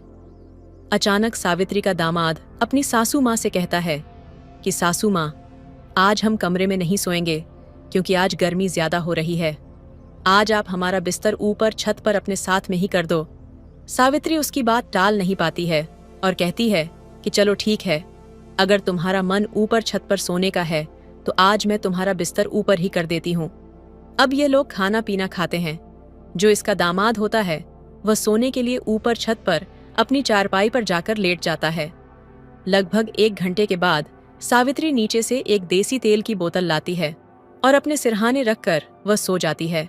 अचानक सावित्री का दामाद अपनी सासू माँ से कहता है कि सासू माँ, आज हम कमरे में नहीं सोएंगे क्योंकि आज गर्मी ज्यादा हो रही है। आज आप हमारा बिस्तर ऊपर छत पर अपने साथ में ही कर दो। सावित्री उसकी बात टाल नहीं पाती है और कहती है कि चलो ठीक है, अगर तुम्हारा मन ऊपर छत पर सोने का है तो आज मैं तुम्हारा बिस्तर ऊपर ही कर देती हूँ। अब ये लोग खाना पीना खाते हैं। जो इसका दामाद होता है वह सोने के लिए ऊपर छत पर अपनी चारपाई पर जाकर लेट जाता है। लगभग 1 घंटे के बाद सावित्री नीचे से एक देसी तेल की बोतल लाती है और अपने सिरहाने रखकर वह सो जाती है।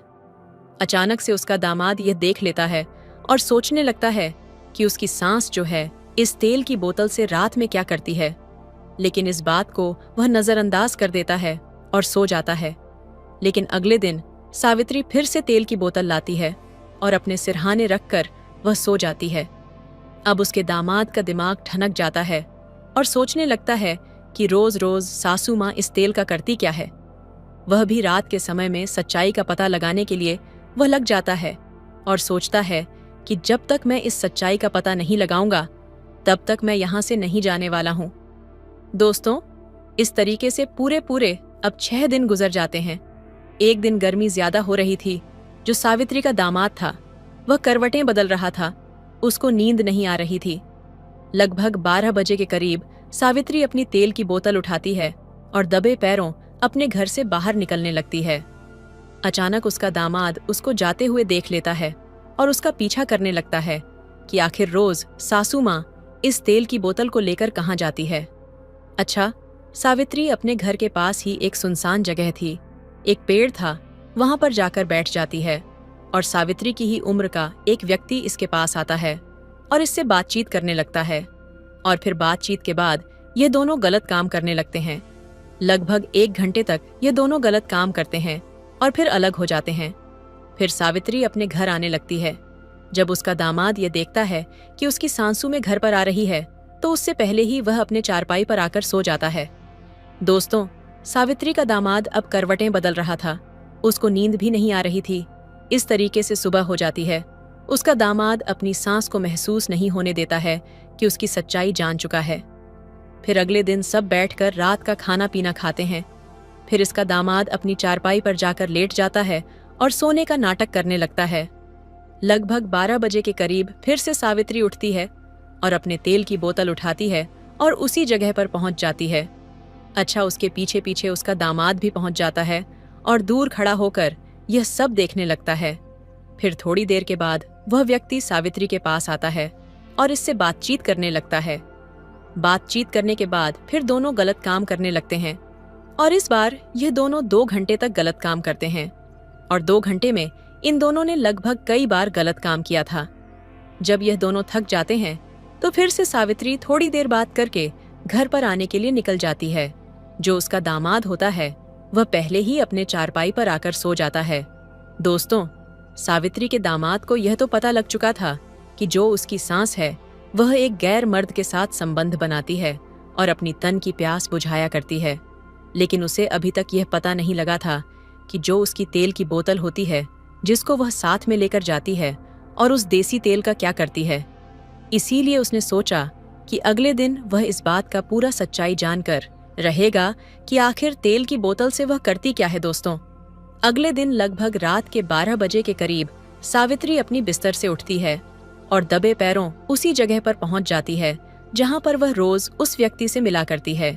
अचानक से उसका दामाद यह देख लेता है और सोचने लगता है कि उसकी सास जो है इस तेल की बोतल से रात में क्या करती है, लेकिन इस बात को वह नजरअंदाज कर देता है और सो जाता है। लेकिन अगले दिन सावित्री फिर से तेल की बोतल लाती है और अपने सिरहाने रखकर वह सो जाती है। अब उसके दामाद का दिमाग ठनक जाता है और सोचने लगता है कि रोज रोज सासू माँ इस तेल का करती क्या है। वह भी रात के समय में सच्चाई का पता लगाने के लिए वह लग जाता है और सोचता है कि जब तक मैं इस सच्चाई का पता नहीं लगाऊंगा तब तक मैं यहाँ से नहीं जाने वाला हूँ। दोस्तों, इस तरीके से पूरे अब 6 दिन गुजर जाते हैं। एक दिन गर्मी ज्यादा हो रही थी। जो सावित्री का दामाद था वह करवटें बदल रहा था, उसको नींद नहीं आ रही थी। लगभग 12 बजे के करीब सावित्री अपनी तेल की बोतल उठाती है और दबे पैरों अपने घर से बाहर निकलने लगती है। अचानक उसका दामाद उसको जाते हुए देख लेता है और उसका पीछा करने लगता है कि आखिर रोज सासू माँ इस तेल की बोतल को लेकर कहाँ जाती है। अच्छा, सावित्री अपने घर के पास ही एक सुनसान जगह थी। एक पेड़ था, वहां पर जाकर बैठ जाती है और सावित्री की ही उम्र का एक व्यक्ति इसके पास आता है और इससे बातचीत करने लगता है। और फिर बातचीत के बाद ये दोनों गलत काम करने लगते हैं। लगभग 1 घंटे तक ये दोनों गलत काम करते हैं और फिर अलग हो जाते हैं। फिर सावित्री अपने घर आने लगती है। जब उसका दामाद ये देखता है कि उसकी सासू में घर पर आ रही है, तो उससे पहले ही वह अपने चारपाई पर आकर सो जाता है। दोस्तों, सावित्री का दामाद अब करवटें बदल रहा था। उसको नींद भी नहीं आ रही थी। इस तरीके से सुबह हो जाती है। उसका दामाद अपनी सांस को महसूस नहीं होने देता है कि उसकी सच्चाई जान चुका है। फिर अगले दिन सब बैठकर रात का खाना पीना खाते हैं। फिर इसका दामाद अपनी चारपाई पर जाकर लेट जाता है और सोने का नाटक करने लगता है। लगभग 12 बजे के करीब फिर से सावित्री उठती है और अपने तेल की बोतल उठाती है और उसी जगह पर पहुंच जाती है। अच्छा, उसके पीछे पीछे उसका दामाद भी पहुंच जाता है और दूर खड़ा होकर यह सब देखने लगता है। फिर थोड़ी देर के बाद वह व्यक्ति सावित्री के पास आता है और इससे बातचीत करने लगता है। बातचीत करने के बाद फिर दोनों गलत काम करने लगते हैं और इस बार यह दोनों 2 घंटे तक गलत काम करते हैं और 2 घंटे में इन दोनों ने लगभग कई बार गलत काम किया था। जब यह दोनों थक जाते हैं तो फिर से सावित्री थोड़ी देर बात करके घर पर आने के लिए निकल जाती है। जो उसका दामाद होता है वह पहले ही अपने चारपाई पर आकर सो जाता है। दोस्तों, सावित्री के दामाद को यह तो पता लग चुका था कि जो उसकी सांस है वह एक गैर मर्द के साथ संबंध बनाती है और अपनी तन की प्यास बुझाया करती है, लेकिन उसे अभी तक यह पता नहीं लगा था कि जो उसकी तेल की बोतल होती है जिसको वह साथ में लेकर जाती है और उस देसी तेल का क्या करती है। इसीलिए उसने सोचा कि अगले दिन वह इस बात का पूरा सच्चाई जानकर रहेगा कि आखिर तेल की बोतल से वह करती क्या है। दोस्तों, अगले दिन लगभग रात के 12 बजे के करीब सावित्री अपनी बिस्तर से उठती है और दबे पैरों उसी जगह पर पहुंच जाती है जहां पर वह रोज उस व्यक्ति से मिला करती है।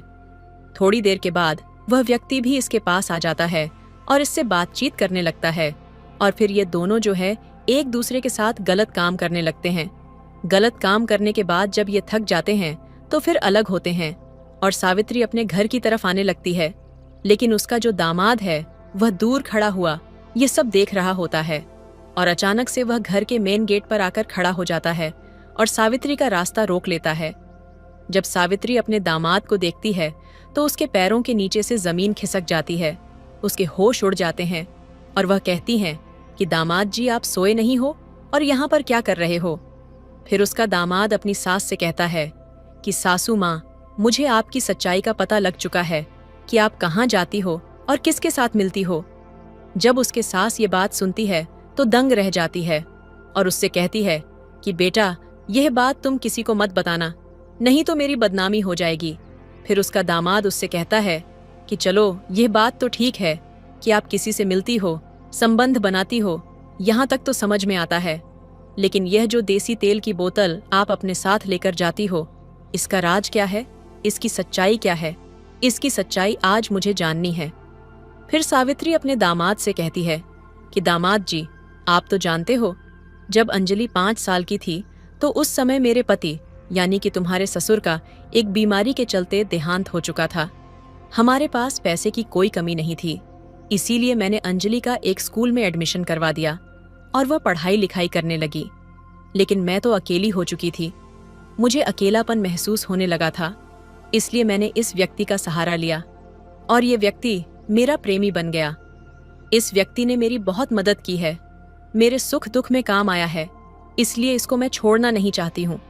थोड़ी देर के बाद वह व्यक्ति भी इसके पास आ जाता है और इससे बातचीत करने लगता है और फिर ये दोनों जो है एक दूसरे के साथ गलत काम करने लगते हैं। गलत काम करने के बाद जब ये थक जाते हैं तो फिर अलग होते हैं और सावित्री अपने घर की तरफ आने लगती है, लेकिन उसका जो दामाद है वह दूर खड़ा हुआ ये सब देख रहा होता है और अचानक से वह घर के मेन गेट पर आकर खड़ा हो जाता है और सावित्री का रास्ता रोक लेता है। जब सावित्री अपने दामाद को देखती है तो उसके पैरों के नीचे से जमीन खिसक जाती है। उसके होश उड़ जाते हैं और वह कहती हैं कि दामाद जी, आप सोए नहीं हो और यहाँ पर क्या कर रहे हो। फिर उसका दामाद अपनी सास से कहता है कि सासू माँ, मुझे आपकी सच्चाई का पता लग चुका है कि आप कहाँ जाती हो और किसके साथ मिलती हो। जब उसके सास ये बात सुनती है तो दंग रह जाती है और उससे कहती है कि बेटा, यह बात तुम किसी को मत बताना, नहीं तो मेरी बदनामी हो जाएगी। फिर उसका दामाद उससे कहता है कि चलो, यह बात तो ठीक है कि आप किसी से मिलती हो, संबंध बनाती हो, यहाँ तक तो समझ में आता है, लेकिन यह जो देसी तेल की बोतल आप अपने साथ लेकर जाती हो, इसका राज क्या है, इसकी सच्चाई क्या है, इसकी सच्चाई आज मुझे जाननी है। फिर सावित्री अपने दामाद से कहती है कि दामाद जी, आप तो जानते हो, जब अंजलि 5 साल की थी तो उस समय मेरे पति यानी कि तुम्हारे ससुर का एक बीमारी के चलते देहांत हो चुका था। हमारे पास पैसे की कोई कमी नहीं थी, इसीलिए मैंने अंजलि का एक स्कूल में एडमिशन करवा दिया और वह पढ़ाई लिखाई करने लगी। लेकिन मैं तो अकेली हो चुकी थी, मुझे अकेलापन महसूस होने लगा था, इसलिए मैंने इस व्यक्ति का सहारा लिया और ये व्यक्ति मेरा प्रेमी बन गया। इस व्यक्ति ने मेरी बहुत मदद की है, मेरे सुख दुख में काम आया है, इसलिए इसको मैं छोड़ना नहीं चाहती हूँ।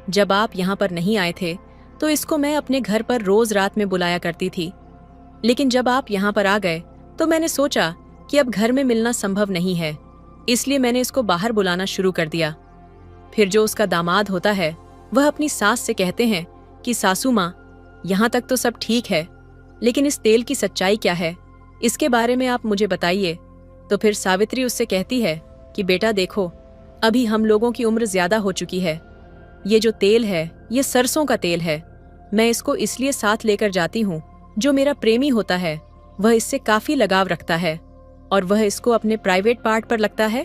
जब आप यहाँ पर नहीं आए थे तो इसको मैं अपने घर पर रोज रात में बुलाया करती थी, लेकिन जब आप यहाँ पर आ गए तो मैंने सोचा कि अब घर में मिलना संभव नहीं है, इसलिए मैंने इसको बाहर बुलाना शुरू कर दिया। फिर जो उसका दामाद होता है वह अपनी सास से कहते हैं कि सासू माँ, यहाँ तक तो सब ठीक है, लेकिन इस तेल की सच्चाई क्या है, इसके बारे में आप मुझे बताइए। तो फिर सावित्री उससे कहती है कि बेटा देखो, अभी हम लोगों की उम्र ज्यादा हो चुकी है, ये जो तेल है ये सरसों का तेल है, मैं इसको इसलिए साथ लेकर जाती हूँ, जो मेरा प्रेमी होता है वह इससे काफी लगाव रखता है और वह इसको अपने प्राइवेट पार्ट पर लगता है।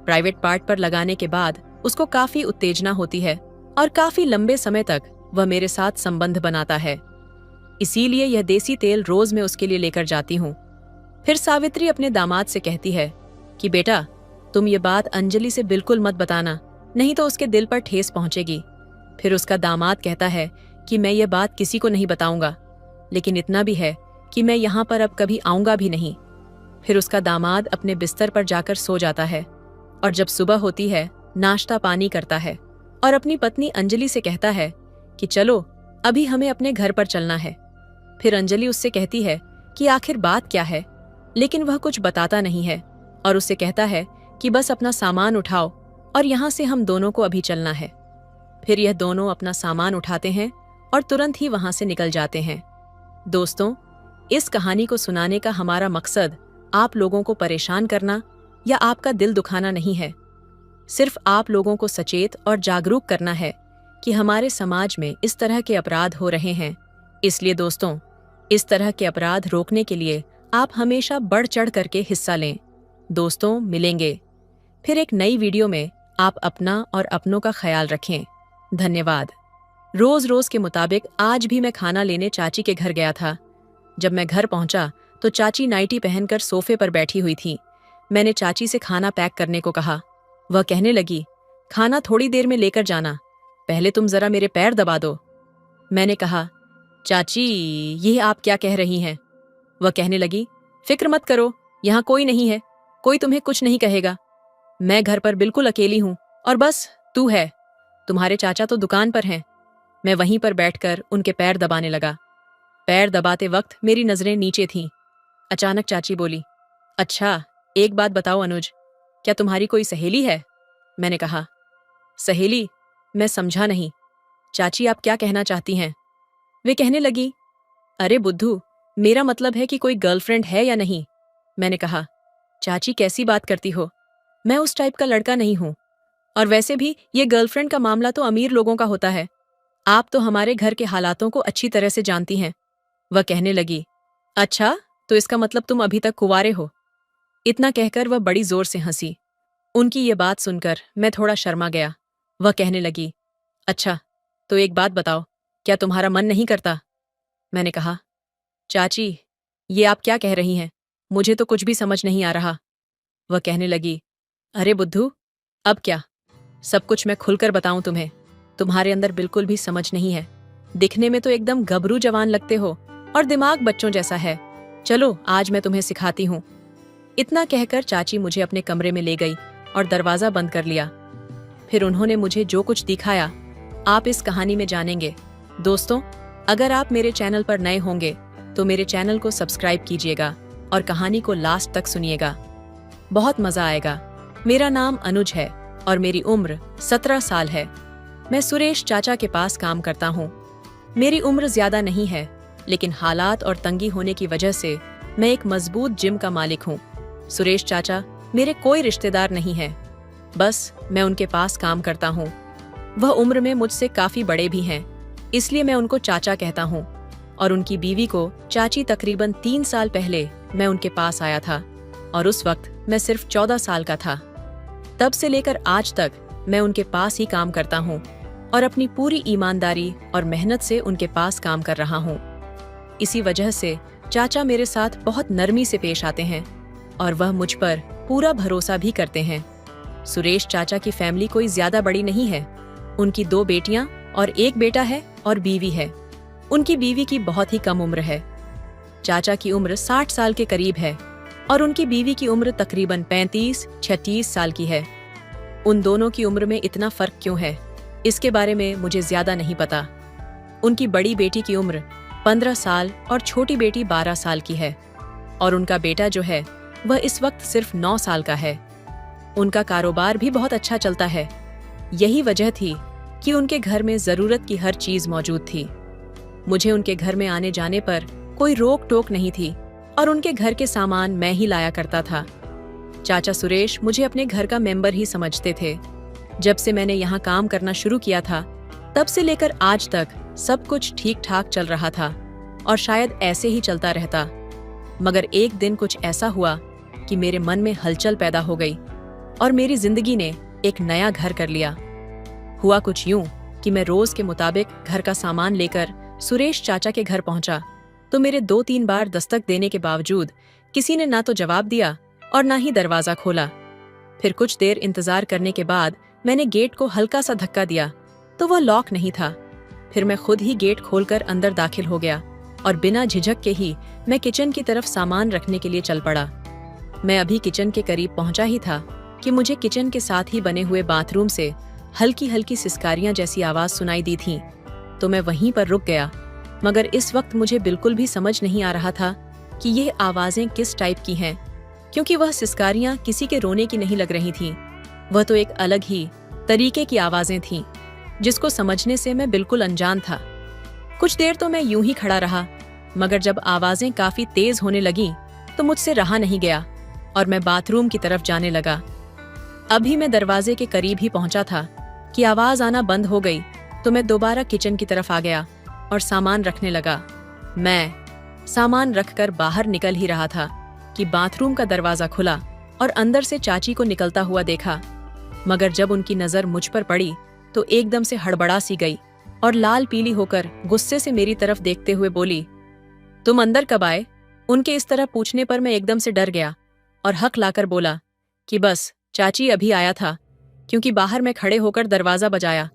प्राइवेट पार्ट पर लगाने के बाद उसको काफी उत्तेजना होती है और काफी लंबे समय तक वह मेरे साथ संबंध बनाता है, इसीलिए यह देसी तेल रोज मैं उसके लिए लेकर जाती हूँ। फिर सावित्री अपने दामाद से कहती है कि बेटा, तुम ये बात अंजलि से बिल्कुल मत बताना, नहीं तो उसके दिल पर ठेस पहुंचेगी। फिर उसका दामाद कहता है कि मैं ये बात किसी को नहीं बताऊंगा, लेकिन इतना भी है कि मैं यहाँ पर अब कभी आऊंगा भी नहीं। फिर उसका दामाद अपने बिस्तर पर जाकर सो जाता है और जब सुबह होती है नाश्ता पानी करता है और अपनी पत्नी अंजलि से कहता है कि चलो अभी हमें अपने घर पर चलना है। फिर अंजलि उससे कहती है कि आखिर बात क्या है, लेकिन वह कुछ बताता नहीं है और उससे कहता है कि बस अपना सामान उठाओ और यहाँ से हम दोनों को अभी चलना है। फिर यह दोनों अपना सामान उठाते हैं और तुरंत ही वहां से निकल जाते हैं। दोस्तों, इस कहानी को सुनाने का हमारा मकसद आप लोगों को परेशान करना या आपका दिल दुखाना नहीं है, सिर्फ आप लोगों को सचेत और जागरूक करना है कि हमारे समाज में इस तरह के अपराध हो रहे हैं। इसलिए दोस्तों, इस तरह के अपराध रोकने के लिए आप हमेशा बढ़ चढ़ करके हिस्सा लें। दोस्तों, मिलेंगे फिर एक नई वीडियो में। आप अपना और अपनों का ख्याल रखें। धन्यवाद। रोज रोज के मुताबिक आज भी मैं खाना लेने चाची के घर गया था। जब मैं घर पहुंचा तो चाची नाइटी पहनकर सोफे पर बैठी हुई थी। मैंने चाची से खाना पैक करने को कहा। वह कहने लगी, खाना थोड़ी देर में लेकर जाना, पहले तुम जरा मेरे पैर दबा दो। मैंने कहा, चाची ये आप क्या कह रही हैं? वह कहने लगी, फिक्र मत करो, यहाँ कोई नहीं है, कोई तुम्हें कुछ नहीं कहेगा। मैं घर पर बिल्कुल अकेली हूँ और बस तू है। तुम्हारे चाचा तो दुकान पर हैं। मैं वहीं पर बैठकर उनके पैर दबाने लगा। पैर दबाते वक्त मेरी नजरें नीचे थीं। अचानक चाची बोली, अच्छा एक बात बताओ अनुज, क्या तुम्हारी कोई सहेली है? मैंने कहा, सहेली? मैं समझा नहीं। चाची आप क्या कहना चाहती हैं? वे कहने लगी, अरे बुद्धू, मेरा मतलब है कि कोई गर्लफ्रेंड है या नहीं। मैंने कहा, चाची कैसी बात करती हो, मैं उस टाइप का लड़का नहीं हूं, और वैसे भी ये गर्लफ्रेंड का मामला तो अमीर लोगों का होता है। आप तो हमारे घर के हालातों को अच्छी तरह से जानती हैं। वह कहने लगी, अच्छा तो इसका मतलब तुम अभी तक कुंवारे हो। इतना कहकर वह बड़ी जोर से हंसी। उनकी ये बात सुनकर मैं थोड़ा शर्मा गया। वह कहने लगी, अच्छा तो एक बात बताओ, क्या तुम्हारा मन नहीं करता? मैंने कहा, चाची ये आप क्या कह रही हैं, मुझे तो कुछ भी समझ नहीं आ रहा। वह कहने लगी, अरे बुद्धू, अब क्या, सब कुछ मैं खुलकर बताऊं तुम्हें? तुम्हारे अंदर बिल्कुल भी समझ नहीं है। दिखने में तो एकदम गबरू जवान लगते हो और दिमाग बच्चों जैसा है। चलो आज मैं तुम्हें सिखाती हूँ। इतना कहकर चाची मुझे अपने कमरे में ले गई और दरवाजा बंद कर लिया। फिर उन्होंने मुझे जो कुछ दिखाया आप इस कहानी में जानेंगे। दोस्तों, अगर आप मेरे चैनल पर नए होंगे तो मेरे चैनल को सब्सक्राइब कीजिएगा और कहानी को लास्ट तक सुनिएगा, बहुत मजा आएगा। मेरा नाम अनुज है और मेरी उम्र 17 साल है। मैं सुरेश चाचा के पास काम करता हूँ। मेरी उम्र ज्यादा नहीं है, लेकिन हालात और तंगी होने की वजह से मैं एक मजबूत जिम का मालिक हूँ। सुरेश चाचा मेरे कोई रिश्तेदार नहीं है, बस मैं उनके पास काम करता हूँ। वह उम्र में मुझसे काफी बड़े भी हैं, इसलिए मैं उनको चाचा कहता हूँ। और उनकी बीवी को चाची तकरीबन 3 साल पहले मैं उनके पास आया था और उस वक्त मैं सिर्फ 14 साल का था। तब से लेकर आज तक मैं उनके पास ही काम करता हूँ और अपनी पूरी ईमानदारी और मेहनत से उनके पास काम कर रहा हूँ। इसी वजह से चाचा मेरे साथ बहुत नरमी से पेश आते हैं और वह मुझ पर पूरा भरोसा भी करते हैं। सुरेश चाचा की फैमिली कोई ज्यादा बड़ी नहीं है। उनकी 2 बेटियां और 1 बेटा है और बीवी है। उनकी बीवी की बहुत ही कम उम्र है। चाचा की उम्र 60 साल के करीब है और उनकी बीवी की उम्र तकरीबन 35-36 साल की है। उन दोनों की उम्र में इतना फर्क क्यों है, इसके बारे में मुझे ज्यादा नहीं पता। उनकी बड़ी बेटी की उम्र 15 साल और छोटी बेटी 12 साल की है और उनका बेटा जो है वह इस वक्त सिर्फ 9 साल का है। उनका कारोबार भी बहुत अच्छा चलता है। यही वजह थी कि उनके घर में जरूरत की हर चीज मौजूद थी। मुझे उनके घर में आने जाने पर कोई रोक टोक नहीं थी और उनके घर के सामान मैं ही लाया करता था। चाचा सुरेश मुझे अपने घर का मेंबर ही समझते थे। जब से मैंने यहाँ काम करना शुरू किया था तब से लेकर आज तक सब कुछ ठीक ठाक चल रहा था और शायद ऐसे ही चलता रहता। मगर एक दिन कुछ ऐसा हुआ कि मेरे मन में हलचल पैदा हो गई और मेरी जिंदगी ने एक नया घर कर लिया। हुआ कुछ यूं कि मैं रोज के मुताबिक घर का सामान लेकर सुरेश चाचा के घर पहुंचा तो मेरे 2-3 बार दस्तक देने के बावजूद किसी ने ना तो जवाब दिया और ना ही दरवाजा खोला। फिर कुछ देर इंतजार करने के बाद मैंने गेट को हल्का सा धक्का दिया तो वह लॉक नहीं था। फिर मैं खुद ही गेट खोलकर अंदर दाखिल हो गया और बिना झिझक के ही मैं किचन की तरफ सामान रखने के लिए चल पड़ा। मैं अभी किचन के करीब पहुंचा ही था कि मुझे किचन के साथ ही बने हुए बाथरूम से हल्की हल्की सिसकारियां जैसी आवाज सुनाई दी थी। तो मैं वहीं पर रुक गया, मगर इस वक्त मुझे बिल्कुल भी समझ नहीं आ रहा था कि यह आवाजें किस टाइप की हैं, क्योंकि वह सिसकारियां किसी के रोने की नहीं लग रही थीं। वह तो एक अलग ही तरीके की आवाजें थीं, जिसको समझने से मैं बिल्कुल अनजान था। कुछ देर तो मैं यूं ही खड़ा रहा, मगर जब आवाजें काफी तेज होने लगीं तो मुझसे रहा नहीं गया और मैं बाथरूम की तरफ जाने लगा। अभी मैं दरवाजे के करीब ही पहुंचा था कि आवाज आना बंद हो गई, तो मैं दोबारा किचन की तरफ आ गया और सामान रखने लगा। मैं सामान रखकर बाहर निकल ही रहा था कि बाथरूम का दरवाजा खुला और अंदर से चाची को निकलता हुआ देखा। मगर जब उनकी नजर मुझ पर पड़ी तो एकदम से हड़बड़ा सी गई और लाल पीली होकर गुस्से से मेरी तरफ देखते हुए बोली, तुम अंदर कब आए? उनके इस तरह पूछने पर मैं एकदम से डर गया और हक लाकर बोला कि बस चाची अभी आया था, क्योंकि बाहर मैं खड़े होकर दरवाजा बजाया।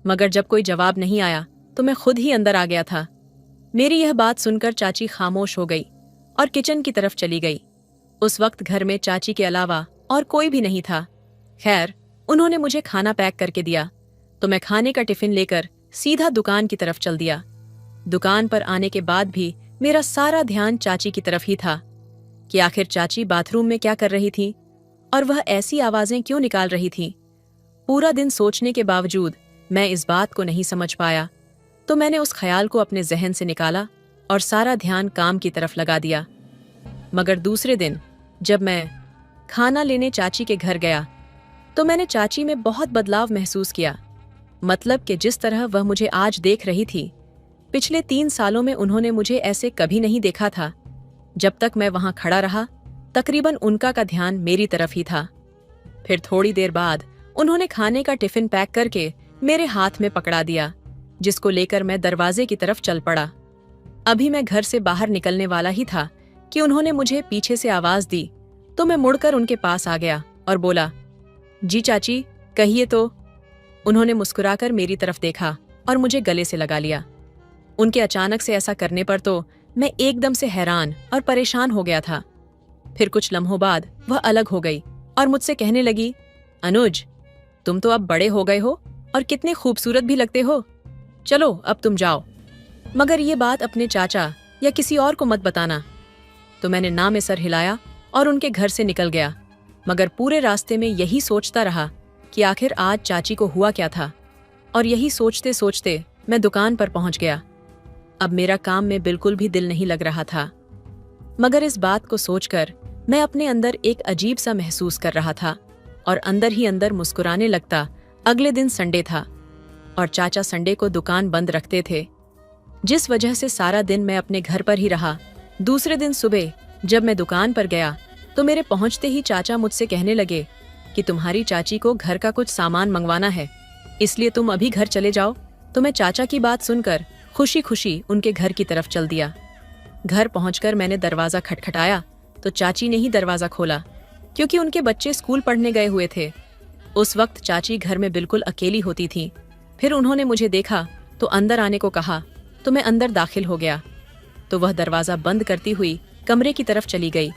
मगर जब कोई जवाब नहीं आया तो मैं खुद ही अंदर आ गया था। मेरी यह बात सुनकर चाची खामोश हो गई और किचन की तरफ चली गई। उस वक्त घर में चाची के अलावा और कोई भी नहीं था। खैर, उन्होंने मुझे खाना पैक करके दिया तो मैं खाने का टिफिन लेकर सीधा दुकान की तरफ चल दिया। दुकान पर आने के बाद भी मेरा सारा ध्यान चाची की तरफ ही था कि आखिर चाची बाथरूम में क्या कर रही थी और वह ऐसी आवाजें क्यों निकाल रही थी। पूरा दिन सोचने के बावजूद मैं इस बात को नहीं समझ पाया, तो मैंने उस ख्याल को अपने जहन से निकाला और सारा ध्यान काम की तरफ लगा दिया। मगर दूसरे दिन जब मैं खाना लेने चाची के घर गया तो मैंने चाची में बहुत बदलाव महसूस किया। मतलब कि जिस तरह वह मुझे आज देख रही थी, पिछले 3 सालों में उन्होंने मुझे ऐसे कभी नहीं देखा था। जब तक मैं वहां खड़ा रहा, तकरीबन उनका का ध्यान मेरी तरफ ही था। फिर थोड़ी देर बाद उन्होंने खाने का टिफिन पैक करके मेरे हाथ में पकड़ा दिया, जिसको लेकर मैं दरवाजे की तरफ चल पड़ा। अभी मैं घर से बाहर निकलने वाला ही था कि उन्होंने मुझे पीछे से आवाज दी, तो मैं मुड़कर उनके पास आ गया और बोला, जी चाची, कहिए तो। उन्होंने मुस्कुराकर मेरी तरफ देखा और मुझे गले से लगा लिया। उनके अचानक से ऐसा करने पर तो मैं एकदम से हैरान और परेशान हो गया था। फिर कुछ लम्हों बाद वह अलग हो गई और मुझसे कहने लगी, अनुज, तुम तो अब बड़े हो गए हो और कितने खूबसूरत भी लगते हो। चलो अब तुम जाओ, मगर ये बात अपने चाचा या किसी और को मत बताना। तो मैंने ना में सर हिलाया और उनके घर से निकल गया, मगर पूरे रास्ते में यही सोचता रहा कि आखिर आज चाची को हुआ क्या था। और यही सोचते सोचते मैं दुकान पर पहुंच गया। अब मेरा काम में बिल्कुल भी दिल नहीं लग रहा था, मगर इस बात को सोचकर मैं अपने अंदर एक अजीब सा महसूस कर रहा था और अंदर ही अंदर मुस्कुराने लगता। अगले दिन संडे था और चाचा संडे को दुकान बंद रखते थे, जिस वजह से सारा दिन मैं अपने घर पर ही रहा। दूसरे दिन सुबह जब मैं दुकान पर गया तो मेरे पहुंचते ही चाचा मुझसे कहने लगे कि तुम्हारी चाची को घर का कुछ सामान मंगवाना है, इसलिए तुम अभी घर चले जाओ। तो मैं चाचा की बात सुनकर खुशी खुशी उनके घर की तरफ चल दिया। घर पहुंचकर मैंने दरवाजा खटखटाया तो चाची ने ही दरवाजा खोला, क्योंकि उनके बच्चे स्कूल पढ़ने गए हुए थे। उस वक्त चाची घर में बिल्कुल अकेली होती थी। फिर उन्होंने मुझे देखा तो अंदर आने को कहा, तो मैं अंदर दाखिल हो गया। तो वह दरवाजा बंद करती हुई कमरे की तरफ चली गई,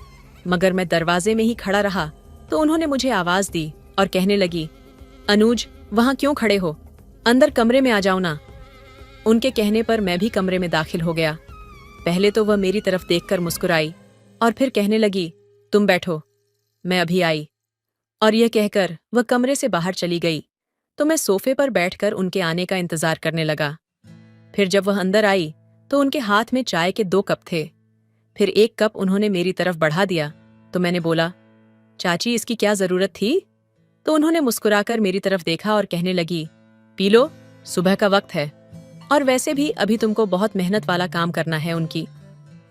मगर मैं दरवाजे में ही खड़ा रहा तो उन्होंने मुझे आवाज दी और कहने लगी, अनुज, वहां क्यों खड़े हो, अंदर कमरे में आ जाओ ना। उनके कहने पर मैं भी कमरे में दाखिल हो गया। पहले तो वह मेरी तरफ देखकर मुस्कुराई और फिर कहने लगी, तुम बैठो, मैं अभी आई। और यह कहकर वह कमरे से बाहर चली गई। तो मैं सोफे पर बैठकर उनके आने का इंतजार करने लगा। फिर जब वह अंदर आई तो उनके हाथ में चाय के 2 कप थे। फिर एक कप उन्होंने मेरी तरफ बढ़ा दिया तो मैंने बोला, चाची, इसकी क्या जरूरत थी? तो उन्होंने मुस्कुराकर मेरी तरफ देखा और कहने लगी, पी लो, सुबह का वक्त है और वैसे भी अभी तुमको बहुत मेहनत वाला काम करना है उनकी।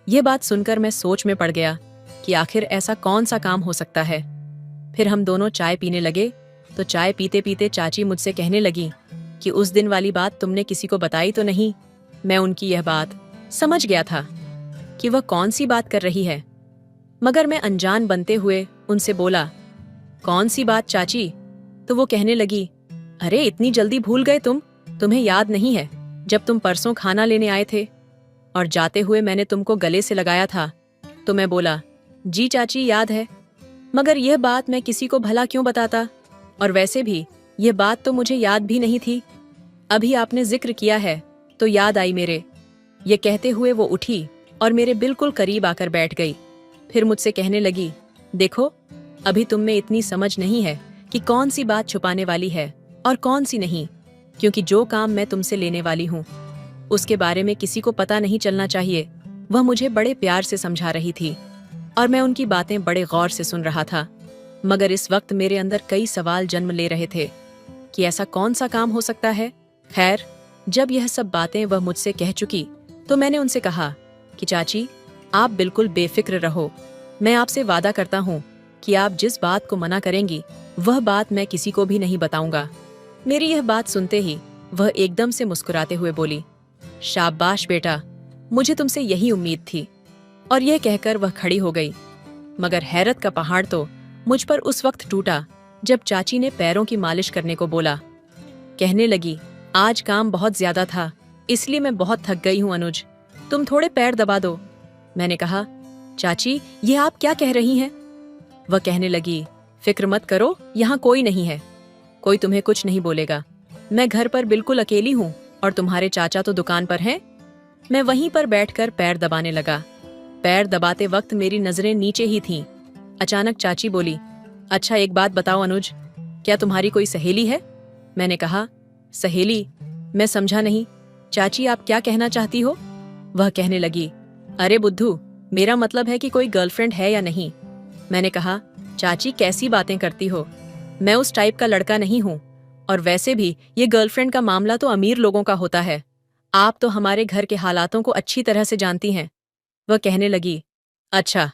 यह बात सुनकर मैं सोच में पड़ गया कि आखिर ऐसा कौन सा काम हो सकता है। फिर हम दोनों चाय पीने लगे तो चाय पीते पीते चाची मुझसे कहने लगी कि उस दिन वाली बात तुमने किसी को बताई तो नहीं। मैं उनकी यह बात समझ गया था कि वह कौन सी बात कर रही है, मगर मैं अनजान बनते हुए उनसे बोला, कौन सी बात चाची? तो वो कहने लगी, अरे इतनी जल्दी भूल गए तुम? तुम्हें याद नहीं है जब तुम परसों खाना लेने आए थे और जाते हुए मैंने तुमको गले से लगाया था? तो मैं बोला, जी चाची याद है, मगर यह बात मैं किसी को भला क्यों बताता, और वैसे भी यह बात तो मुझे याद भी नहीं थी। अभी आपने जिक्र किया है तो याद आई मेरे। ये कहते हुए वो उठी और मेरे बिल्कुल करीब आकर बैठ गई। फिर मुझसे कहने लगी, देखो अभी तुम में इतनी समझ नहीं है कि कौन सी बात छुपाने वाली है और कौन सी नहीं, क्योंकि जो काम मैं तुमसे लेने वाली हूँ उसके बारे में किसी को पता नहीं चलना चाहिए। वह मुझे बड़े प्यार से समझा रही थी और मैं उनकी बातें बड़े गौर से सुन रहा था, मगर इस वक्त मेरे अंदर कई सवाल जन्म ले रहे थे कि ऐसा कौन सा काम हो सकता है। खैर, जब यह सब बातें वह मुझसे कह चुकी तो मैंने उनसे कहा कि चाची आप बिल्कुल बेफिक्र रहो, मैं आपसे वादा करता हूँ कि आप जिस बात को मना करेंगी वह बात मैं किसी को भी नहीं बताऊंगा। मेरी यह बात सुनते ही वह एकदम से मुस्कुराते हुए बोली, शाबाश बेटा, मुझे तुमसे यही उम्मीद थी। और यह कहकर वह खड़ी हो गई। मगर हैरत का पहाड़ तो मुझ पर उस वक्त टूटा जब चाची ने पैरों की मालिश करने को बोला। कहने लगी, आज काम बहुत ज्यादा था इसलिए मैं बहुत थक गई हूँ अनुज, तुम थोड़े पैर दबा दो। मैंने कहा, चाची ये आप क्या कह रही हैं? वह कहने लगी, फिक्र मत करो, यहाँ कोई नहीं है, कोई तुम्हें कुछ नहीं बोलेगा। मैं घर पर बिल्कुल अकेली हूँ और तुम्हारे चाचा तो दुकान पर हैं। मैं वहीं पर बैठकर पैर दबाने लगा। पैर दबाते वक्त मेरी नजरें नीचे ही थीं। अचानक चाची बोली, अच्छा एक बात बताओ अनुज, क्या तुम्हारी कोई सहेली है? मैंने कहा, सहेली? मैं समझा नहीं, चाची आप क्या कहना चाहती हो? वह कहने लगी, अरे बुद्धू, मेरा मतलब है कि कोई गर्लफ्रेंड है या नहीं। मैंने कहा, चाची कैसी बातें करती हो, मैं उस टाइप का लड़का नहीं हूँ, और वैसे भी ये गर्लफ्रेंड का मामला तो अमीर लोगों का होता है, आप तो हमारे घर के हालातों को अच्छी तरह से जानती हैं। वह कहने लगी, अच्छा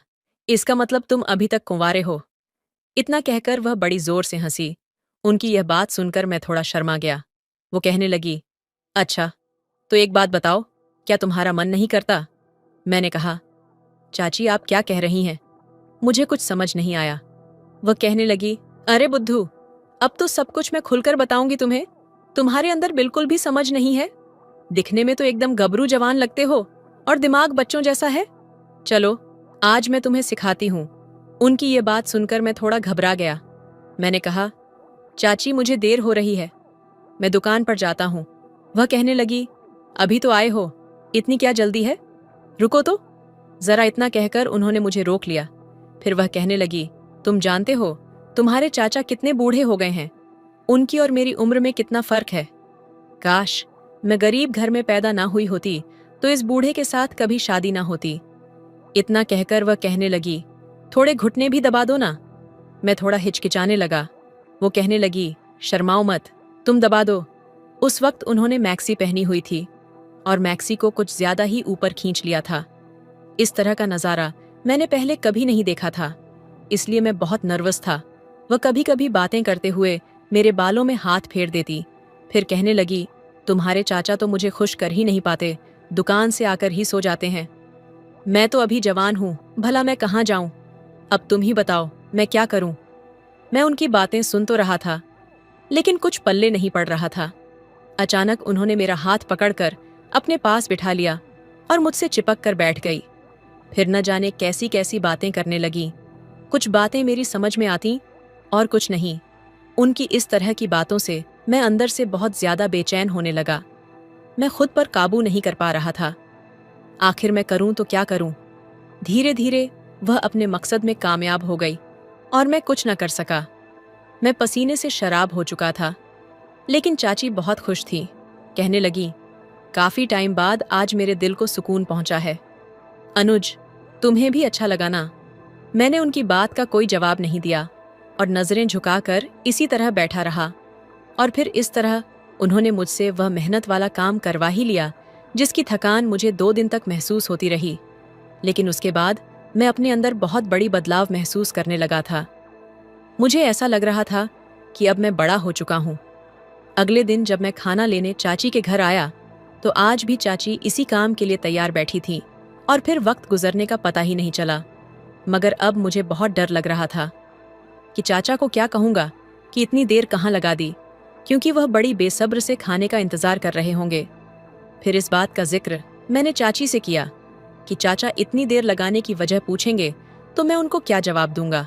इसका मतलब तुम अभी तक कुंवारे हो। इतना कहकर वह बड़ी जोर से हंसी। उनकी यह बात सुनकर मैं थोड़ा शर्मा गया। वो कहने लगी, अच्छा तो एक बात बताओ, क्या तुम्हारा मन नहीं करता? मैंने कहा, चाची आप क्या कह रही हैं? मुझे कुछ समझ नहीं आया। वह कहने लगी, अरे बुद्धू, अब तो सब कुछ मैं खुलकर बताऊंगी तुम्हें, तुम्हारे अंदर बिल्कुल भी समझ नहीं है, दिखने में तो एकदम गबरू जवान लगते हो और दिमाग बच्चों जैसा है। चलो आज मैं तुम्हें सिखाती हूँ। उनकी ये बात सुनकर मैं थोड़ा घबरा गया। मैंने कहा, चाची मुझे देर हो रही है, मैं दुकान पर जाता हूँ। वह कहने लगी, अभी तो आए हो, इतनी क्या जल्दी है, रुको तो जरा। इतना कहकर उन्होंने मुझे रोक लिया। फिर वह कहने लगी, तुम जानते हो तुम्हारे चाचा कितने बूढ़े हो गए हैं, उनकी और मेरी उम्र में कितना फर्क है। काश मैं गरीब घर में पैदा ना हुई होती तो इस बूढ़े के साथ कभी शादी ना होती। इतना कहकर वह कहने लगी, थोड़े घुटने भी दबा दो ना। मैं थोड़ा हिचकिचाने लगा। वो कहने लगी, शर्माओ मत, तुम दबा दो। उस वक्त उन्होंने मैक्सी पहनी हुई थी और मैक्सी को कुछ ज्यादा ही ऊपर खींच लिया था। इस तरह का नजारा मैंने पहले कभी नहीं देखा था, इसलिए मैं बहुत नर्वस था। वह कभी कभी बातें करते हुए मेरे बालों में हाथ फेर देती, फिर कहने लगी, तुम्हारे चाचा तो मुझे खुश कर ही नहीं पाते, दुकान से आकर ही सो जाते हैं। मैं तो अभी जवान हूँ, भला मैं कहाँ जाऊँ? अब तुम ही बताओ मैं क्या करूँ? मैं उनकी बातें सुन तो रहा था लेकिन कुछ पल्ले नहीं पड़ रहा था। अचानक उन्होंने मेरा हाथ पकड़कर अपने पास बिठा लिया और मुझसे चिपक कर बैठ गई। फिर न जाने कैसी कैसी बातें करने लगी। कुछ बातें मेरी समझ में आती और कुछ नहीं। उनकी इस तरह की बातों से मैं अंदर से बहुत ज्यादा बेचैन होने लगा। मैं खुद पर काबू नहीं कर पा रहा था। आखिर मैं करूं तो क्या करूं? धीरे धीरे वह अपने मकसद में कामयाब हो गई और मैं कुछ न कर सका। मैं पसीने से शराब हो चुका था, लेकिन चाची बहुत खुश थी। कहने लगी, काफी टाइम बाद आज मेरे दिल को सुकून पहुंचा है। अनुज, तुम्हें भी अच्छा लगा ना? मैंने उनकी बात का कोई जवाब नहीं दिया और नजरें झुकाकर इसी तरह बैठा रहा। और फिर इस तरह उन्होंने मुझसे वह मेहनत वाला काम करवा ही लिया जिसकी थकान मुझे 2 दिन तक महसूस होती रही। लेकिन उसके बाद मैं अपने अंदर बहुत बड़ी बदलाव महसूस करने लगा था। मुझे ऐसा लग रहा था कि अब मैं बड़ा हो चुका हूँ। अगले दिन जब मैं खाना लेने चाची के घर आया तो आज भी चाची इसी काम के लिए तैयार बैठी थी और फिर वक्त गुजरने का पता ही नहीं चला। मगर अब मुझे बहुत डर लग रहा था कि चाचा को क्या कहूँगा कि इतनी देर कहाँ लगा दी, क्योंकि वह बड़ी बेसब्र से खाने का इंतज़ार कर रहे होंगे। फिर इस बात का जिक्र मैंने चाची से किया कि चाचा इतनी देर लगाने की वजह पूछेंगे तो मैं उनको क्या जवाब दूंगा।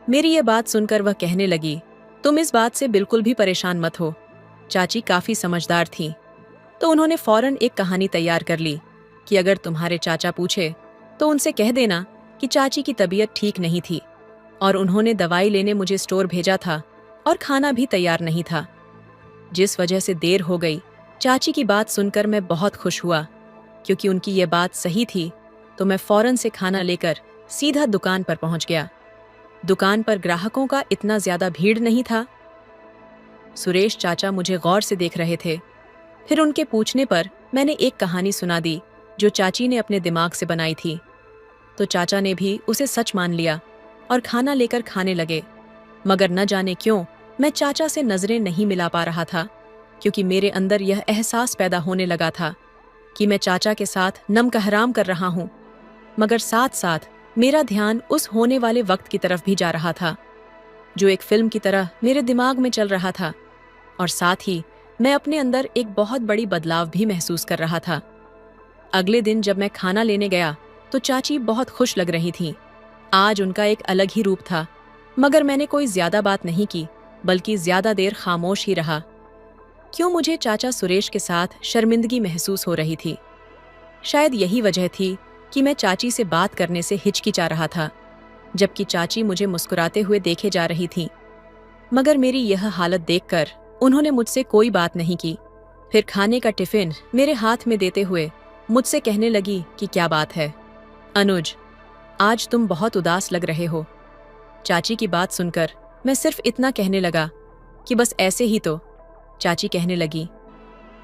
मेरी ये बात सुनकर वह कहने लगी, तुम इस बात से बिल्कुल भी परेशान मत हो। चाची काफ़ी समझदार थीं, तो उन्होंने फौरन एक कहानी तैयार कर ली कि अगर तुम्हारे चाचा पूछे तो उनसे कह देना कि चाची की तबीयत ठीक नहीं थी और उन्होंने दवाई लेने मुझे स्टोर भेजा था और खाना भी तैयार नहीं था। जिस वजह से देर हो गई, चाची की बात सुनकर मैं बहुत खुश हुआ, क्योंकि उनकी ये बात सही थी। तो मैं फौरन से खाना लेकर सीधा दुकान पर पहुंच गया। दुकान पर ग्राहकों का इतना ज्यादा भीड़ नहीं था। सुरेश चाचा मुझे गौर से देख रहे थे। फिर उनके पूछने पर मैंने एक कहानी सुना दी जो चाची ने अपने दिमाग से बनाई थी। तो चाचा ने भी उसे सच मान लिया और खाना लेकर खाने लगे। मगर न जाने क्यों मैं चाचा से नजरें नहीं मिला पा रहा था, क्योंकि मेरे अंदर यह एहसास पैदा होने लगा था कि मैं चाचा के साथ नम का हराम कर रहा हूँ। मगर साथ साथ मेरा ध्यान उस होने वाले वक्त की तरफ भी जा रहा था जो एक फिल्म की तरह मेरे दिमाग में चल रहा था, और साथ ही मैं अपने अंदर एक बहुत बड़ी बदलाव भी महसूस कर रहा था। अगले दिन जब मैं खाना लेने गया तो चाची बहुत खुश लग रही थीं। आज उनका एक अलग ही रूप था, मगर मैंने कोई ज्यादा बात नहीं की, बल्कि ज्यादा देर खामोश ही रहा। क्यों मुझे चाचा सुरेश के साथ शर्मिंदगी महसूस हो रही थी? शायद यही वजह थी कि मैं चाची से बात करने से हिचकिचा रहा था, जबकि चाची मुझे मुस्कुराते हुए देखे जा रही थीं। मगर मेरी यह हालत देखकर उन्होंने मुझसे कोई बात नहीं की। फिर खाने का टिफिन मेरे हाथ में देते हुए मुझसे कहने लगी कि क्या बात है अनुज, आज तुम बहुत उदास लग रहे हो। चाची की बात सुनकर मैं सिर्फ इतना कहने लगा कि बस ऐसे ही। तो चाची कहने लगी,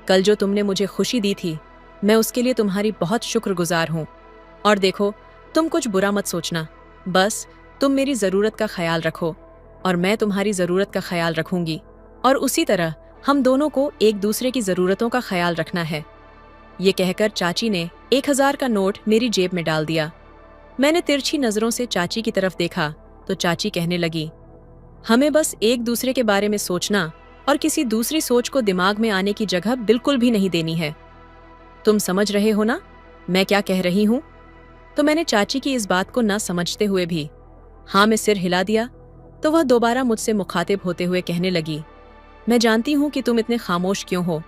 कल जो तुमने मुझे खुशी दी थी, मैं उसके लिए तुम्हारी बहुत शुक्रगुजार हूँ। और देखो, तुम कुछ बुरा मत सोचना, बस तुम मेरी ज़रूरत का ख्याल रखो और मैं तुम्हारी ज़रूरत का ख्याल रखूंगी, और उसी तरह हम दोनों को एक दूसरे की ज़रूरतों का ख्याल रखना है। ये कहकर चाची ने 1000 का नोट मेरी जेब में डाल दिया। मैंने तिरछी नज़रों से चाची की तरफ देखा तो चाची कहने लगी, हमें बस एक दूसरे के बारे में सोचना और किसी दूसरी सोच को दिमाग में आने की जगह बिल्कुल भी नहीं देनी है। तुम समझ रहे हो ना मैं क्या कह रही हूँ? तो मैंने चाची की इस बात को न समझते हुए भी हाँ में सिर हिला दिया। तो वह दोबारा मुझसे मुखातिब होते हुए कहने लगी, मैं जानती हूँ कि तुम इतने खामोश क्यों हो,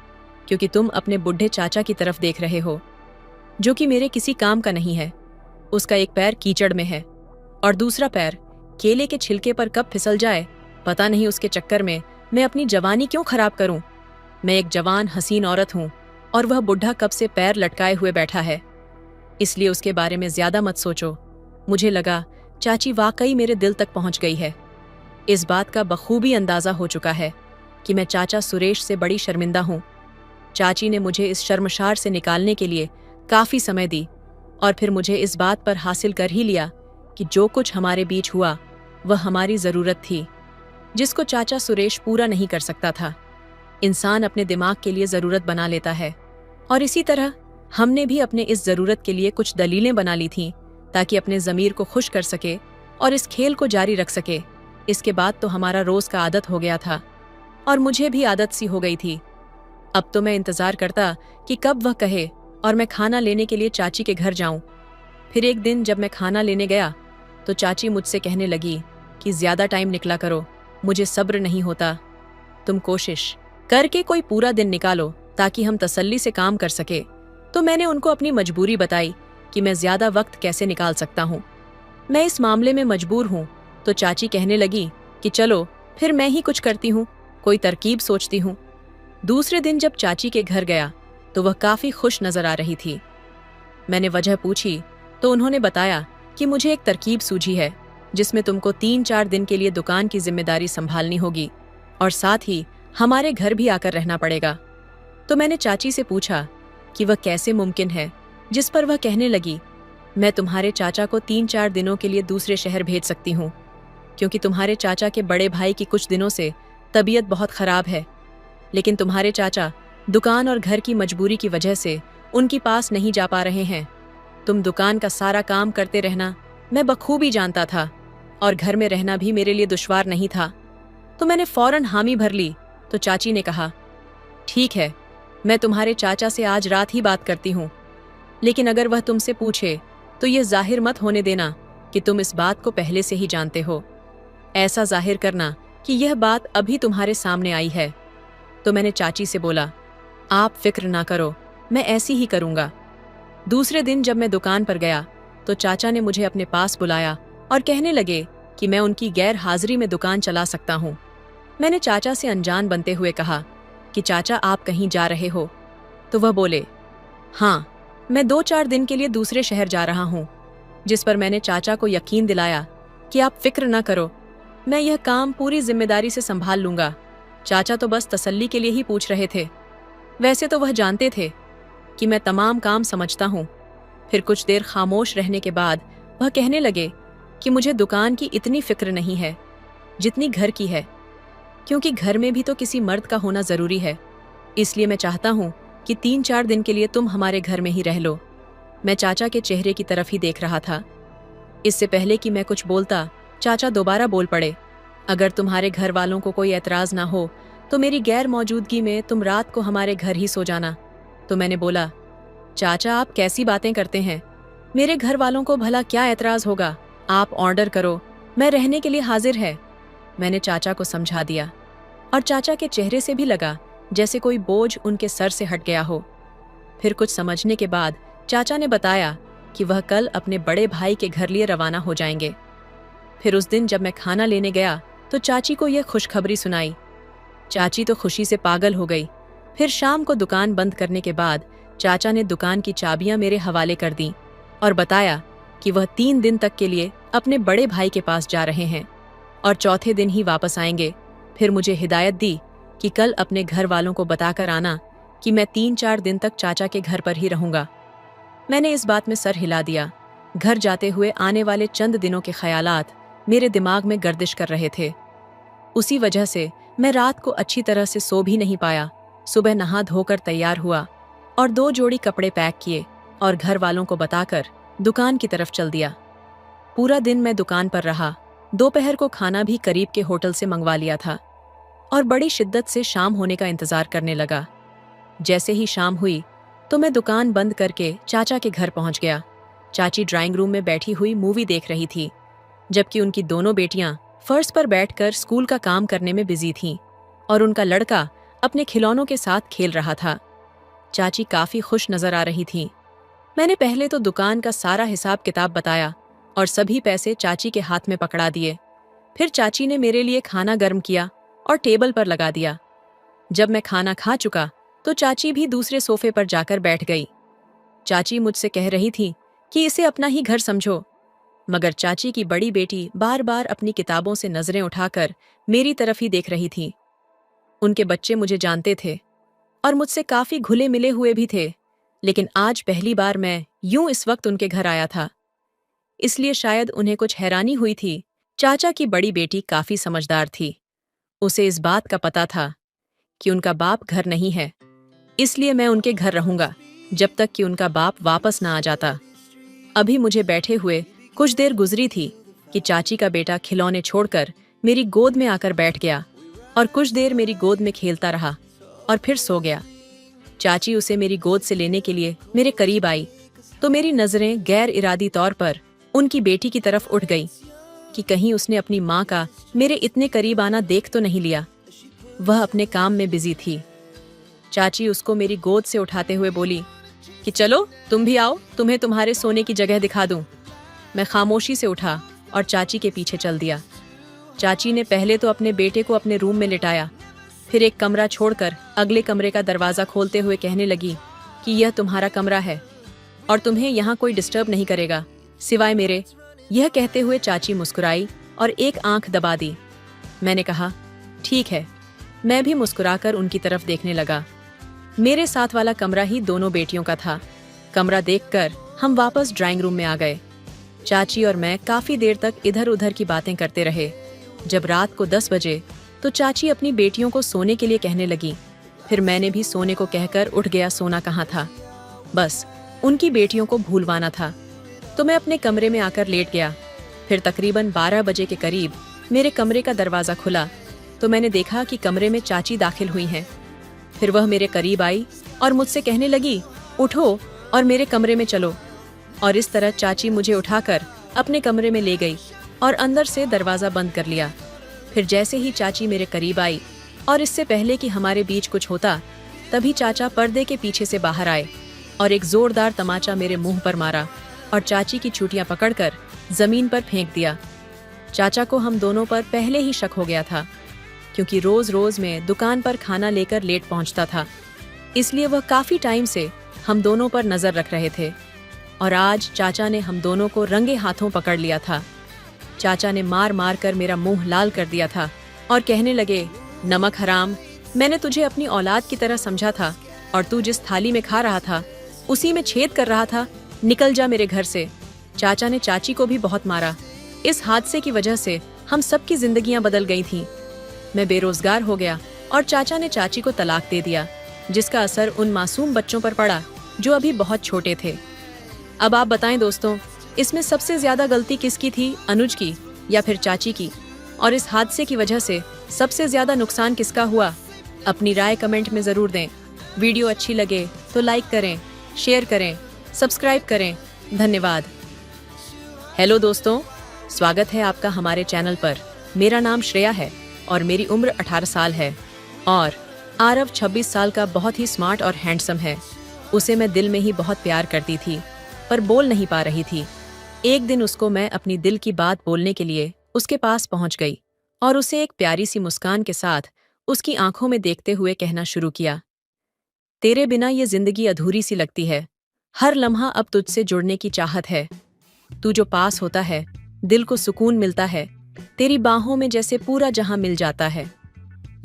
क्योंकि तुम अपने बुढ़े चाचा की तरफ देख रहे हो, जो कि मेरे किसी काम का नहीं है। उसका एक पैर कीचड़ में है और दूसरा पैर केले के छिलके पर कब फिसल जाए पता नहीं। उसके चक्कर में मैं अपनी जवानी क्यों खराब करूं? मैं एक जवान हसीन औरत हूं और वह बुढ़ा कब से पैर लटकाए हुए बैठा है। इसलिए उसके बारे में ज्यादा मत सोचो। मुझे लगा चाची वाकई मेरे दिल तक पहुंच गई है। इस बात का बखूबी अंदाजा हो चुका है कि मैं चाचा सुरेश से बड़ी शर्मिंदा हूं। चाची ने मुझे इस शर्मशार से निकालने के लिए काफी समय दी और फिर मुझे इस बात पर हासिल कर ही लिया कि जो कुछ हमारे बीच हुआ वह हमारी जरूरत थी, जिसको चाचा सुरेश पूरा नहीं कर सकता था। इंसान अपने दिमाग के लिए जरूरत बना लेता है, और इसी तरह हमने भी अपने इस जरूरत के लिए कुछ दलीलें बना ली थीं ताकि अपने ज़मीर को खुश कर सके और इस खेल को जारी रख सके। इसके बाद तो हमारा रोज का आदत हो गया था और मुझे भी आदत सी हो गई थी। अब तो मैं इंतजार करता कि कब वह कहे और मैं खाना लेने के लिए चाची के घर जाऊं। फिर एक दिन जब मैं खाना लेने गया तो चाची मुझसे कहने लगी कि ज्यादा टाइम निकला करो, मुझे सब्र नहीं होता। तुम कोशिश करके कोई पूरा दिन निकालो ताकि हम तसल्ली से काम कर सके। तो मैंने उनको अपनी मजबूरी बताई कि मैं ज्यादा वक्त कैसे निकाल सकता हूँ, मैं इस मामले में मजबूर हूँ। तो चाची कहने लगी कि चलो फिर मैं ही कुछ करती हूँ, कोई तरकीब सोचती हूँ। दूसरे दिन जब चाची के घर गया तो वह काफी खुश नजर आ रही थी। मैंने वजह पूछी तो उन्होंने बताया कि मुझे एक तरकीब सूझी है जिसमें तुमको 3-4 दिन के लिए दुकान की जिम्मेदारी संभालनी होगी और साथ ही हमारे घर भी आकर रहना पड़ेगा। तो मैंने चाची से पूछा कि वह कैसे मुमकिन है, जिस पर वह कहने लगी, मैं तुम्हारे चाचा को 3-4 दिनों के लिए दूसरे शहर भेज सकती हूँ, क्योंकि तुम्हारे चाचा के बड़े भाई की कुछ दिनों से तबीयत बहुत खराब है। लेकिन तुम्हारे चाचा दुकान और घर की मजबूरी की वजह से उनके पास नहीं जा पा रहे हैं। तुम दुकान का सारा काम करते रहना मैं बखूबी जानता था और घर में रहना भी मेरे लिए दुश्वार नहीं था। तो मैंने फौरन हामी भर ली। तो चाची ने कहा, ठीक है, मैं तुम्हारे चाचा से आज रात ही बात करती हूँ, लेकिन अगर वह तुमसे पूछे तो यह जाहिर मत होने देना कि तुम इस बात को पहले से ही जानते हो। ऐसा जाहिर करना कि यह बात अभी तुम्हारे सामने आई है। तो मैंने चाची से बोला, आप फिक्र ना करो, मैं ऐसी ही करूँगा। दूसरे दिन जब मैं दुकान पर गया तो चाचा ने मुझे अपने पास बुलाया और कहने लगे कि मैं उनकी गैर हाजिरी में दुकान चला सकता हूँ। मैंने चाचा से अनजान बनते हुए कहा कि चाचा आप कहीं जा रहे हो? तो वह बोले, हाँ, मैं 2-4 दिन के लिए दूसरे शहर जा रहा हूँ। जिस पर मैंने चाचा को यकीन दिलाया कि आप फिक्र ना करो, मैं यह काम पूरी जिम्मेदारी से संभाल लूंगा। चाचा तो बस तसल्ली के लिए ही पूछ रहे थे, वैसे तो वह जानते थे कि मैं तमाम काम समझता हूँ। फिर कुछ देर खामोश रहने के बाद वह कहने लगे कि मुझे दुकान की इतनी फिक्र नहीं है जितनी घर की है, क्योंकि घर में भी तो किसी मर्द का होना जरूरी है। इसलिए मैं चाहता हूँ कि 3-4 दिन के लिए तुम हमारे घर में ही रह लो। मैं चाचा के चेहरे की तरफ ही देख रहा था। इससे पहले कि मैं कुछ बोलता, चाचा दोबारा बोल पड़े, अगर तुम्हारे घर वालों को कोई एतराज ना हो तो मेरी गैर मौजूदगी में तुम रात को हमारे घर ही सो जाना। तो मैंने बोला, चाचा आप कैसी बातें करते हैं, मेरे घर वालों को भला क्या एतराज होगा? आप ऑर्डर करो, मैं रहने के लिए हाजिर है। मैंने चाचा को समझा दिया और चाचा के चेहरे से भी लगा जैसे कोई बोझ उनके सर से हट गया हो। फिर कुछ समझने के बाद चाचा ने बताया कि वह कल अपने बड़े भाई के घर लिए रवाना हो जाएंगे। फिर उस दिन जब मैं खाना लेने गया तो चाची को यह खुशखबरी सुनाई। चाची तो खुशी से पागल हो गई। फिर शाम को दुकान बंद करने के बाद चाचा ने दुकान की चाबियां मेरे हवाले कर दी और बताया कि वह 3 दिन तक के लिए अपने बड़े भाई के पास जा रहे हैं और चौथे दिन ही वापस आएंगे। फिर मुझे हिदायत दी कि कल अपने घर वालों को बताकर आना कि मैं 3-4 दिन तक चाचा के घर पर ही रहूंगा। मैंने इस बात में सर हिला दिया। घर जाते हुए आने वाले चंद दिनों के ख्यालात मेरे दिमाग में गर्दिश कर रहे थे। उसी वजह से मैं रात को अच्छी तरह से सो भी नहीं पाया। सुबह नहा धोकर तैयार हुआ और 2 जोड़ी कपड़े पैक किए और घर वालों को बताकर दुकान की तरफ चल दिया। पूरा दिन मैं दुकान पर रहा। दोपहर को खाना भी करीब के होटल से मंगवा लिया था और बड़ी शिद्दत से शाम होने का इंतजार करने लगा। जैसे ही शाम हुई तो मैं दुकान बंद करके चाचा के घर पहुंच गया। चाची ड्राइंग रूम में बैठी हुई मूवी देख रही थी, जबकि उनकी दोनों बेटियां फर्श पर बैठकर स्कूल का काम करने में बिजी थीं और उनका लड़का अपने खिलौनों के साथ खेल रहा था। चाची काफी खुश नजर आ रही थीं। मैंने पहले तो दुकान का सारा हिसाब किताब बताया और सभी पैसे चाची के हाथ में पकड़ा दिए। फिर चाची ने मेरे लिए खाना गर्म किया और टेबल पर लगा दिया। जब मैं खाना खा चुका तो चाची भी दूसरे सोफे पर जाकर बैठ गई। चाची मुझसे कह रही थी कि इसे अपना ही घर समझो, मगर चाची की बड़ी बेटी बार बार अपनी किताबों से नजरें उठाकर मेरी तरफ ही देख रही थी। उनके बच्चे मुझे जानते थे और मुझसे काफी घुले मिले हुए भी थे, लेकिन आज पहली बार मैं यूं इस वक्त उनके घर आया था, इसलिए शायद उन्हें कुछ हैरानी हुई थी। चाचा की बड़ी बेटी काफी समझदार थी। उसे इस बात का पता था कि उनका बाप घर नहीं है, इसलिए मैं उनके घर रहूंगा जब तक कि उनका बाप वापस ना आ जाता। अभी मुझे बैठे हुए कुछ देर गुजरी थी कि चाची का बेटा खिलौने छोड़कर मेरी गोद में आकर बैठ गया और कुछ देर मेरी गोद में खेलता रहा और फिर सो गया। चाची उसे मेरी गोद से लेने के लिए मेरे करीब आई तो मेरी नजरें गैर इरादी तौर पर उनकी बेटी की तरफ उठ गई कि कहीं उसने अपनी माँ का मेरे इतने करीब आना देख तो नहीं लिया। वह अपने काम में बिजी थी। चाची उसको मेरी गोद से उठाते हुए बोली कि चलो तुम भी आओ, तुम्हें तुम्हारे सोने की जगह दिखा दूं। मैं खामोशी से उठा और चाची के पीछे चल दिया। चाची ने पहले तो अपने बेटे को अपने रूम में लिटाया, फिर एक कमरा छोड़कर अगले कमरे का दरवाज़ा खोलते हुए कहने लगी कि यह तुम्हारा कमरा है और तुम्हें यहाँ कोई डिस्टर्ब नहीं करेगा सिवाय मेरे। यह कहते हुए चाची मुस्कुराई और एक आंख दबा दी। मैंने कहा, ठीक है। मैं भी मुस्कुराकर उनकी तरफ देखने लगा। मेरे साथ वाला कमरा ही दोनों बेटियों का था। कमरा देखकर हम वापस ड्राइंग रूम में आ गए। चाची और मैं काफी देर तक इधर उधर की बातें करते रहे। जब रात को 10 बजे तो चाची अपनी बेटियों को सोने के लिए कहने लगी। फिर मैंने भी सोने को कहकर उठ गया। सोना कहाँ था, बस उनकी बेटियों को भूलवाना था। तो मैं अपने कमरे में आकर लेट गया। फिर तकरीबन 12 बजे के करीब मेरे कमरे का दरवाज़ा खुला तो मैंने देखा कि कमरे में चाची दाखिल हुई हैं। फिर वह मेरे करीब आई और मुझसे कहने लगी, उठो और मेरे कमरे में चलो। और इस तरह चाची मुझे उठाकर अपने कमरे में ले गई और अंदर से दरवाज़ा बंद कर लिया। फिर जैसे ही चाची मेरे करीब आई और इससे पहले कि हमारे बीच कुछ होता, तभी चाचा पर्दे के पीछे से बाहर आए और एक जोरदार तमाचा मेरे मुंह पर मारा और चाची की चूटियां पकड़कर जमीन पर फेंक दिया। चाचा को हम दोनों पर पहले ही शक हो गया था, क्योंकि रोज रोज मैं दुकान पर खाना लेकर लेट पहुंचता था, इसलिए वह काफी टाइम से हम दोनों पर नजर रख रहे थे। और आज चाचा ने हम दोनों को रंगे हाथों पकड़ लिया था। चाचा ने मार मार कर मेरा मुंह लाल कर दिया था और कहने लगे, नमक हराम, मैंने तुझे अपनी औलाद की तरह समझा था और तू जिस थाली में खा रहा था उसी में छेद कर रहा था। निकल जा मेरे घर से। चाचा ने चाची को भी बहुत मारा। इस हादसे की वजह से हम सबकी जिंदगियां बदल गई थीं। मैं बेरोजगार हो गया और चाचा ने चाची को तलाक दे दिया, जिसका असर उन मासूम बच्चों पर पड़ा जो अभी बहुत छोटे थे। अब आप बताएं दोस्तों, इसमें सबसे ज्यादा गलती किसकी थी, अनुज की या फिर चाची की? और इस हादसे की वजह से सबसे ज्यादा नुकसान किसका हुआ? अपनी राय कमेंट में जरूर दें। वीडियो अच्छी लगे तो लाइक करें, शेयर करें, सब्सक्राइब करें। धन्यवाद। हेलो दोस्तों, स्वागत है आपका हमारे चैनल पर। मेरा नाम श्रेया है और मेरी उम्र 18 साल है और आरव 26 साल का बहुत ही स्मार्ट और हैंडसम है। उसे मैं दिल में ही बहुत प्यार करती थी पर बोल नहीं पा रही थी। एक दिन उसको मैं अपनी दिल की बात बोलने के लिए उसके पास पहुंच गई और उसे एक प्यारी सी मुस्कान के साथ उसकी आंखों में देखते हुए कहना शुरू किया, तेरे बिना ये जिंदगी अधूरी सी लगती है। हर लम्हा अब तुझसे जुड़ने की चाहत है। तू जो पास होता है दिल को सुकून मिलता है। तेरी बाहों में जैसे पूरा जहां मिल जाता है।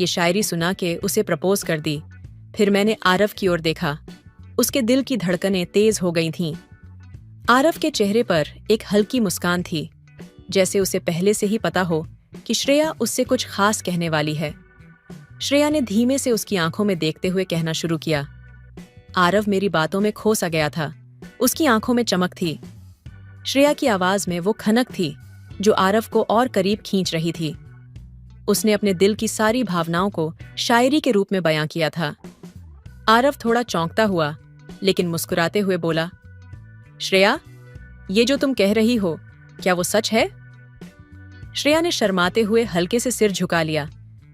ये शायरी सुना के उसे प्रपोज कर दी। फिर मैंने आरव की ओर देखा। उसके दिल की धड़कनें तेज हो गई थीं। आरव के चेहरे पर एक हल्की मुस्कान थी, जैसे उसे पहले से ही पता हो कि श्रेया उससे कुछ खास कहने वाली है। श्रेया ने धीमे से उसकी आंखों में देखते हुए कहना शुरू किया। आरव मेरी बातों में खो सा गया था। उसकी आंखों में चमक थी। श्रेया की आवाज में वो खनक थी जो आरव को और करीब खींच रही थी। उसने अपने दिल की सारी भावनाओं को शायरी के रूप में बयां किया था। आरव थोड़ा चौंकता हुआ लेकिन मुस्कुराते हुए बोला, श्रेया, ये जो तुम कह रही हो क्या वो सच है? श्रेया ने शर्माते हुए हल्के से सिर झुका लिया,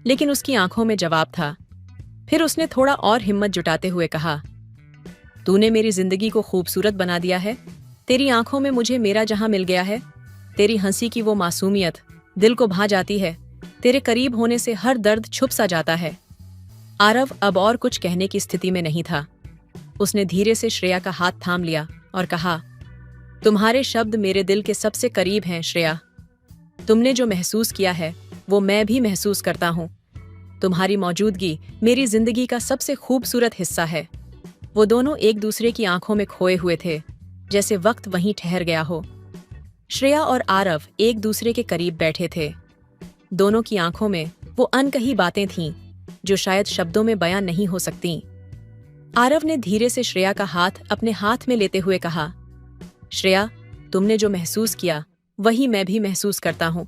लेकिन उसकी आंखों में जवाब था। फिर उसने थोड़ा और हिम्मत जुटाते हुए कहा, तूने मेरी जिंदगी को खूबसूरत बना दिया है। तेरी आंखों में मुझे मेरा जहां मिल गया है। तेरी हंसी की वो मासूमियत दिल को भा जाती है। तेरे करीब होने से हर दर्द छुप सा जाता है। आरव अब और कुछ कहने की स्थिति में नहीं था। उसने धीरे से श्रेया का हाथ थाम लिया और कहा, तुम्हारे शब्द मेरे दिल के सबसे करीब हैं श्रेया। तुमने जो महसूस किया है वो मैं भी महसूस करता हूँ। तुम्हारी मौजूदगी मेरी जिंदगी का सबसे खूबसूरत हिस्सा है। वो दोनों एक दूसरे की आंखों में खोए हुए थे, जैसे वक्त वहीं ठहर गया हो। श्रेया और आरव एक दूसरे के करीब बैठे थे। दोनों की आंखों में वो अनकही बातें थीं जो शायद शब्दों में बयां नहीं हो सकती। आरव ने धीरे से श्रेया का हाथ अपने हाथ में लेते हुए कहा, श्रेया, तुमने जो महसूस किया वही मैं भी महसूस करता हूँ।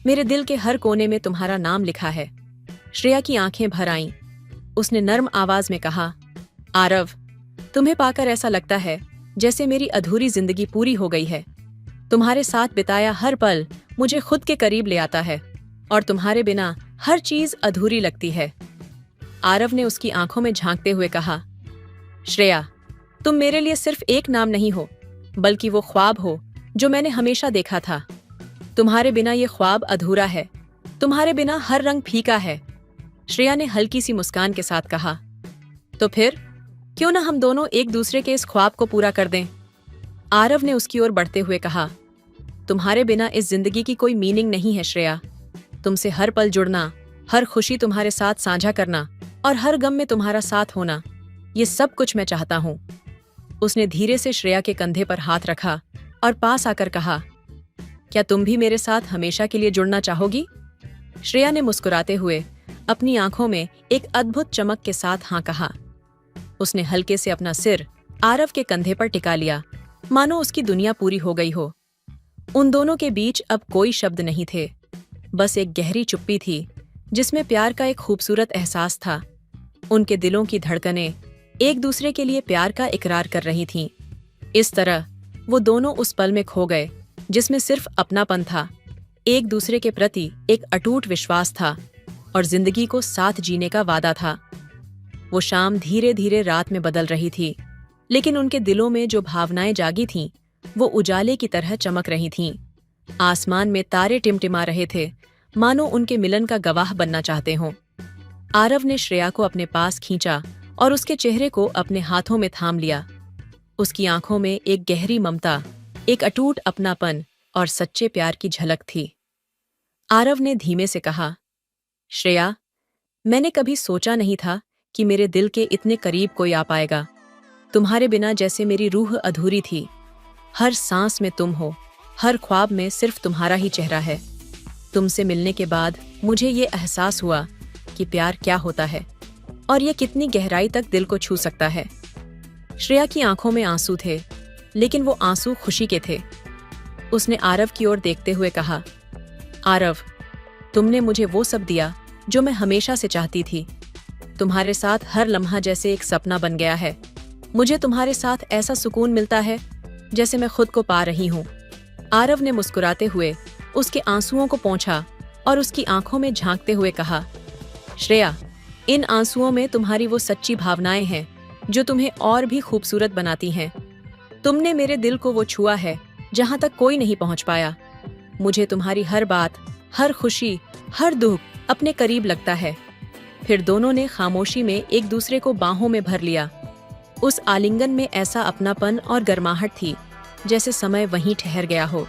मेरे दिल के हर कोने में तुम्हारा नाम लिखा है। श्रेया की आंखें भर आईं। उसने नर्म आवाज में कहा, आरव, तुम्हें पाकर ऐसा लगता है जैसे मेरी अधूरी जिंदगी पूरी हो गई है। तुम्हारे साथ बिताया हर पल मुझे खुद के करीब ले आता है और तुम्हारे बिना हर चीज अधूरी लगती है। आरव ने उसकी आंखों में झांकते हुए कहा, श्रेया, तुम मेरे लिए सिर्फ एक नाम नहीं हो, बल्कि वो ख्वाब हो जो मैंने हमेशा देखा था। तुम्हारे बिना ये ख्वाब अधूरा है। तुम्हारे बिना हर रंग फीका है। श्रेया ने हल्की सी मुस्कान के साथ कहा, तो फिर क्यों ना हम दोनों एक दूसरे के इस ख्वाब को पूरा कर दें? आरव ने उसकी ओर बढ़ते हुए कहा, तुम्हारे बिना इस जिंदगी की कोई मीनिंग नहीं है श्रेया। तुमसे हर पल जुड़ना, हर खुशी तुम्हारे साथ साझा करना और हर गम में तुम्हारा साथ होना, ये सब कुछ मैं चाहता हूँ। उसने धीरे से श्रेया के कंधे पर हाथ रखा और पास आकर कहा, क्या तुम भी मेरे साथ हमेशा के लिए जुड़ना चाहोगी? श्रेया ने मुस्कुराते हुए अपनी आंखों में एक अद्भुत चमक के साथ हाँ कहा। उसने हल्के से अपना सिर आरव के कंधे पर टिका लिया मानो उसकी दुनिया पूरी हो गई हो। उन दोनों के बीच अब कोई शब्द नहीं थे, बस एक गहरी चुप्पी थी जिसमें प्यार का एक खूबसूरत एहसास था। उनके दिलों की धड़कनें एक दूसरे के लिए प्यार का इकरार कर रही थीं। इस तरह वो दोनों उस पल में खो गए जिसमें सिर्फ अपनापन था, एक दूसरे के प्रति एक अटूट विश्वास था और जिंदगी को साथ जीने का वादा था। वो शाम धीरे धीरे रात में बदल रही थी, लेकिन उनके दिलों में जो भावनाएं जागी थीं, वो उजाले की तरह चमक रही थीं। आसमान में तारे टिमटिमा रहे थे, मानो उनके मिलन का गवाह बनना चाहते हों। आरव ने श्रेया को अपने पास खींचा और उसके चेहरे को अपने हाथों में थाम लिया। उसकी आंखों में एक गहरी ममता, एक अटूट अपनापन और सच्चे प्यार की झलक थी। आरव ने धीमे से कहा, श्रेया, मैंने कभी सोचा नहीं था कि मेरे दिल के इतने करीब कोई आ पाएगा। तुम्हारे बिना जैसे मेरी रूह अधूरी थी। हर सांस में तुम हो, हर ख्वाब में सिर्फ तुम्हारा ही चेहरा है। तुमसे मिलने के बाद मुझे ये एहसास हुआ कि प्यार क्या होता है और ये कितनी गहराई तक दिल को छू सकता है। श्रेया की आंखों में आंसू थे, लेकिन वो आंसू खुशी के थे। उसने आरव की ओर देखते हुए कहा, आरव, तुमने मुझे वो सब दिया जो मैं हमेशा से चाहती थी। तुम्हारे साथ हर लम्हा जैसे एक सपना बन गया है। मुझे तुम्हारे साथ ऐसा सुकून मिलता है जैसे मैं खुद को पा रही हूँ। आरव ने मुस्कुराते हुए उसके आंसुओं को पोंछा और उसकी आंखों में झांकते हुए कहा, श्रेया, इन आंसुओं में तुम्हारी वो सच्ची भावनाएं हैं जो तुम्हें और भी खूबसूरत बनाती हैं। तुमने मेरे दिल को वो छुआ है जहां तक कोई नहीं पहुंच पाया। मुझे तुम्हारी हर बात, हर खुशी, हर दुख अपने करीब लगता है। फिर दोनों ने खामोशी में एक दूसरे को बाहों में भर लिया। उस आलिंगन में ऐसा अपनापन और गर्माहट थी जैसे समय वहीं ठहर गया हो।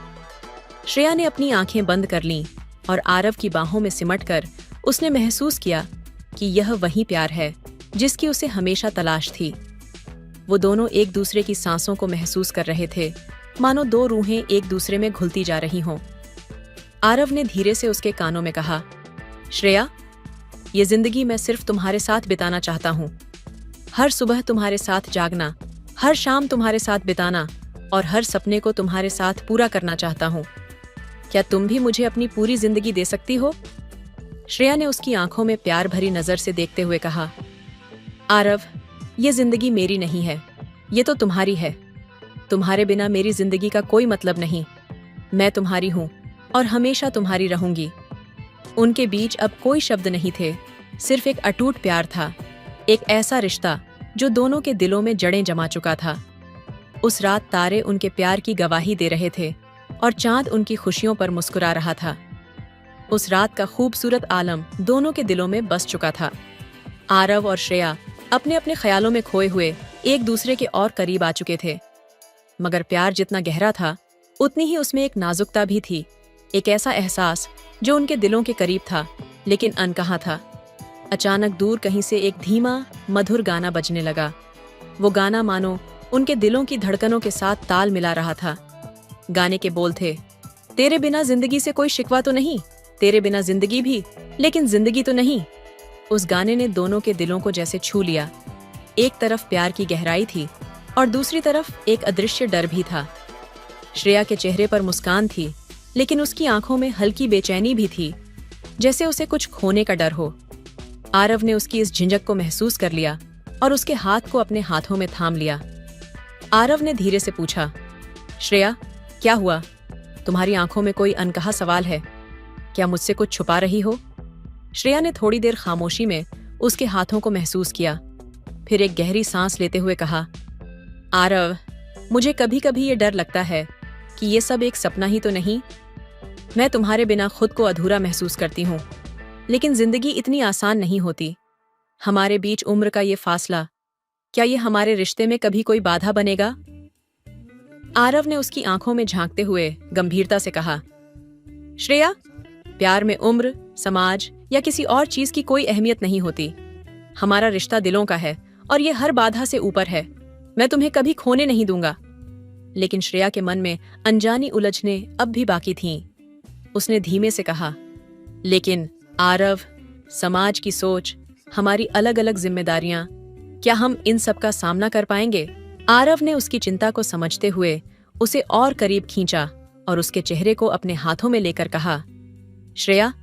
श्रेया ने अपनी आंखें बंद कर लीं और आरव की बाहों में सिमटकर उसने महसूस किया कि यह वही प्यार है जिसकी उसे हमेशा तलाश थी। वो दोनों एक दूसरे की सांसों को महसूस कर रहे थे, मानो दो रूहें एक दूसरे में घुलती जा रही हों। आरव ने धीरे से उसके कानों में कहा, श्रेया, ये जिंदगी मैं सिर्फ तुम्हारे साथ बिताना चाहता हूँ। हर सुबह तुम्हारे साथ जागना, हर शाम तुम्हारे साथ बिताना और हर सपने को तुम्हारे साथ पूरा करना चाहता हूँ। क्या तुम भी मुझे अपनी पूरी जिंदगी दे सकती हो? श्रेया ने उसकी आंखों में प्यार भरी नजर से देखते हुए कहा, आरव, ये जिंदगी मेरी नहीं है, ये तो तुम्हारी है। तुम्हारे बिना मेरी जिंदगी का कोई मतलब नहीं। मैं तुम्हारी हूँ और हमेशा तुम्हारी रहूंगी। उनके बीच अब कोई शब्द नहीं थे, सिर्फ एक अटूट प्यार था, एक ऐसा रिश्ता जो दोनों के दिलों में जड़ें जमा चुका था। उस रात तारे उनके प्यार की गवाही दे रहे थे और चांद उनकी खुशियों पर मुस्कुरा रहा था। उस रात का खूबसूरत आलम दोनों के दिलों में बस चुका था। आरव और श्रेया अपने अपने ख्यालों में खोए हुए एक दूसरे के और करीब आ चुके थे। मगर प्यार जितना गहरा था, उतनी ही उसमें एक नाजुकता भी थी, एक ऐसा एहसास जो उनके दिलों के करीब था लेकिन अनकहा था। अचानक दूर कहीं से एक धीमा मधुर गाना बजने लगा। वो गाना मानो उनके दिलों की धड़कनों के साथ ताल मिला रहा था। गाने के बोल थे, तेरे बिना जिंदगी से कोई शिकवा तो नहीं, तेरे बिना जिंदगी भी, लेकिन जिंदगी तो नहीं। उस गाने ने दोनों के दिलों को जैसे छू लिया। एक तरफ प्यार की गहराई थी और दूसरी तरफ एक अदृश्य डर भी था। श्रेया के चेहरे पर मुस्कान थी, लेकिन उसकी आंखों में हल्की बेचैनी भी थी, जैसे उसे कुछ खोने का डर हो। आरव ने उसकी इस झिझक को महसूस कर लिया और उसके हाथ को अपने हाथों में थाम लिया। आरव ने धीरे से पूछा, श्रेया, क्या हुआ? तुम्हारी आंखों में कोई अनकहा सवाल है? क्या मुझसे कुछ छुपा रही हो? श्रेया ने थोड़ी देर खामोशी में उसके हाथों को महसूस किया, फिर एक गहरी सांस लेते हुए कहा, आरव, मुझे कभी कभी ये डर लगता है कि ये सब एक सपना ही तो नहीं। मैं तुम्हारे बिना खुद को अधूरा महसूस करती हूँ, लेकिन जिंदगी इतनी आसान नहीं होती। हमारे बीच उम्र का ये फासला, क्या ये हमारे रिश्ते में कभी कोई बाधा बनेगा? आरव ने उसकी आंखों में झांकते हुए गंभीरता से कहा, श्रेया, प्यार में उम्र, समाज या किसी और चीज की कोई अहमियत नहीं होती। हमारा रिश्ता दिलों का है और ये हर बाधा से ऊपर है। मैं तुम्हें कभी खोने नहीं दूंगा। लेकिन श्रेया के मन में अनजानी उलझनें अब भी बाकी थीं। उसने धीमे से कहा, लेकिन आरव, समाज की सोच, हमारी अलग अलग जिम्मेदारियां, क्या हम इन सब का सामना कर पाएंगे? आरव ने उसकी चिंता को समझते हुए उसे और करीब खींचा और उसके चेहरे को अपने हाथों में लेकर कहा, श्रेया,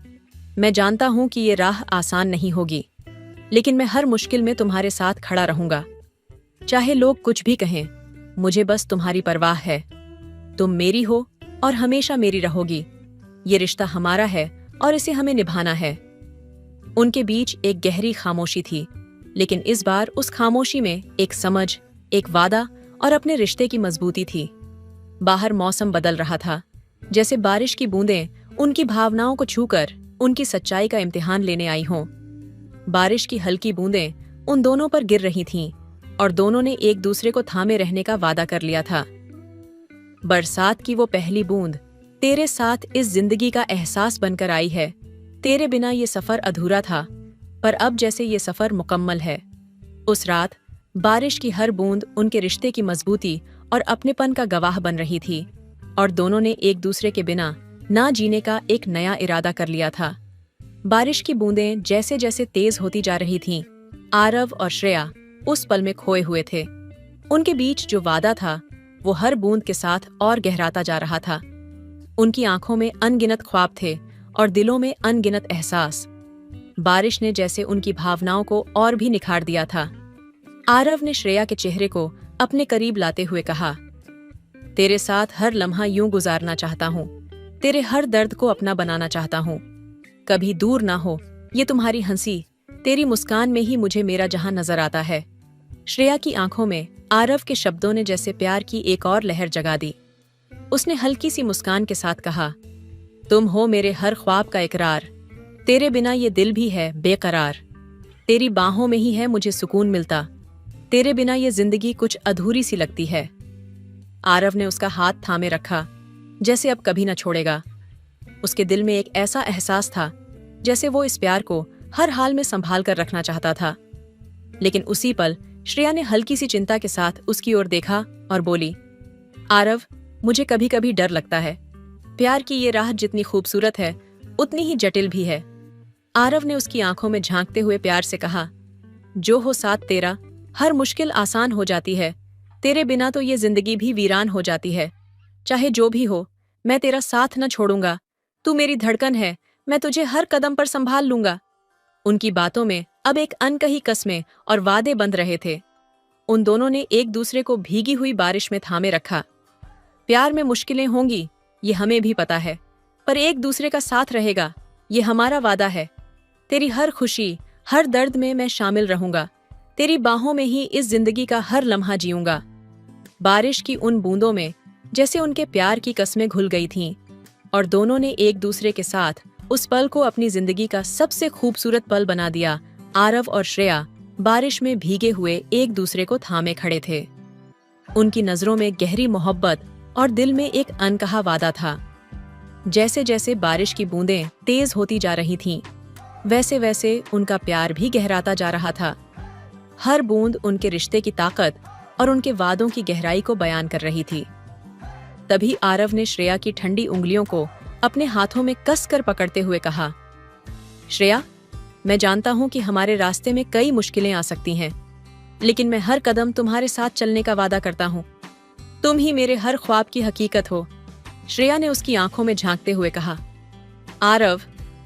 मैं जानता हूं कि ये राह आसान नहीं होगी, लेकिन मैं हर मुश्किल में तुम्हारे साथ खड़ा रहूंगा। चाहे लोग कुछ भी कहें, मुझे बस तुम्हारी परवाह है। तुम मेरी हो और हमेशा मेरी रहोगी। ये रिश्ता हमारा है और इसे हमें निभाना है। उनके बीच एक गहरी खामोशी थी, लेकिन इस बार उस खामोशी में एक समझ, एक वादा और अपने रिश्ते की मजबूती थी। बाहर मौसम बदल रहा था, जैसे बारिश की बूंदें उनकी भावनाओं को छूकर उनकी सच्चाई का इम्तिहान लेने आई हों। बारिश की हल्की बूंदें उन दोनों पर गिर रही थीं और दोनों ने एक दूसरे को थामे रहने का वादा कर लिया था। बरसात की वो पहली बूंद तेरे साथ इस जिंदगी का एहसास बनकर आई है। तेरे बिना ये सफर अधूरा था, पर अब जैसे ये सफर मुकम्मल है। उस रात बारिश की हर बूंद उनके रिश्ते की मजबूती और अपनेपन का गवाह बन रही थी और दोनों ने एक दूसरे के बिना ना जीने का एक नया इरादा कर लिया था। बारिश की बूंदें जैसे जैसे तेज होती जा रही थीं, आरव और श्रेया उस पल में खोए हुए थे। उनके बीच जो वादा था वो हर बूंद के साथ और गहराता जा रहा था। उनकी आंखों में अनगिनत ख्वाब थे और दिलों में अनगिनत एहसास। बारिश ने जैसे उनकी भावनाओं को और भी निखार दिया था। आरव ने श्रेया के चेहरे को अपने करीब लाते हुए कहा, तेरे साथ हर लम्हा यूं गुजारना चाहता हूँ। तेरे हर दर्द को अपना बनाना चाहता हूँ। कभी दूर ना हो ये तुम्हारी हंसी, तेरी मुस्कान में ही मुझे मेरा जहां नजर आता है। श्रेया की आंखों में आरव के शब्दों ने जैसे प्यार की एक और लहर जगा दी। उसने हल्की सी मुस्कान के साथ कहा, तुम हो मेरे हर ख्वाब का इकरार। तेरे बिना ये दिल भी है बेकरार। तेरी बाहों में ही है मुझे सुकून मिलता। तेरे बिना ये जिंदगी कुछ अधूरी सी लगती है। आरव ने उसका हाथ थामे रखा, जैसे अब कभी न छोड़ेगा। उसके दिल में एक ऐसा एहसास था जैसे वो इस प्यार को हर हाल में संभाल कर रखना चाहता था। लेकिन उसी पल श्रेया ने हल्की सी चिंता के साथ उसकी ओर देखा और बोली, आरव, मुझे कभी कभी डर लगता है। प्यार की ये राह जितनी खूबसूरत है उतनी ही जटिल भी है। आरव ने उसकी आंखों में झांकते हुए प्यार से कहा, जो हो साथ तेरा, हर मुश्किल आसान हो जाती है। तेरे बिना तो ये जिंदगी भी वीरान हो जाती है। चाहे जो भी हो, मैं तेरा साथ न छोड़ूंगा। तू मेरी धड़कन है, मैं तुझे हर कदम पर संभाल लूंगा। उनकी बातों में अब एक अनकही कस्में और वादे बंध रहे थे। उन दोनों ने एक दूसरे को भीगी हुई बारिश में थामे रखा। प्यार में मुश्किलें होंगी, ये हमें भी पता है, पर एक दूसरे का साथ रहेगा, ये हमारा वादा है। तेरी हर खुशी, हर दर्द में मैं शामिल रहूंगा। तेरी बाहों में ही इस जिंदगी का हर लम्हा जीऊंगा। बारिश की उन बूंदों में जैसे उनके प्यार की कस्में घुल गई थीं और दोनों ने एक दूसरे के साथ उस पल को अपनी जिंदगी का सबसे खूबसूरत पल बना दिया। आरव और श्रेया बारिश में भीगे हुए एक दूसरे को थामे खड़े थे। उनकी नजरों में गहरी मोहब्बत और दिल में एक अनकहा वादा था। जैसे जैसे बारिश की बूंदें तेज होती जा रही थीं, वैसे वैसे उनका प्यार भी गहराता जा रहा था। हर बूंद उनके रिश्ते की ताकत और उनके वादों की गहराई को बयान कर रही थी। तभी आरव ने श्रेया की ठंडी उंगलियों को अपने हाथों में कसकर पकड़ते हुए कहा, श्रेया, मैं जानता हूं कि हमारे रास्ते में कई मुश्किलें आ सकती हैं, लेकिन मैं हर कदम तुम्हारे साथ चलने का वादा करता हूं। तुम ही मेरे हर ख्वाब की हकीकत हो। श्रेया ने उसकी आंखों में झांकते हुए कहा, आरव,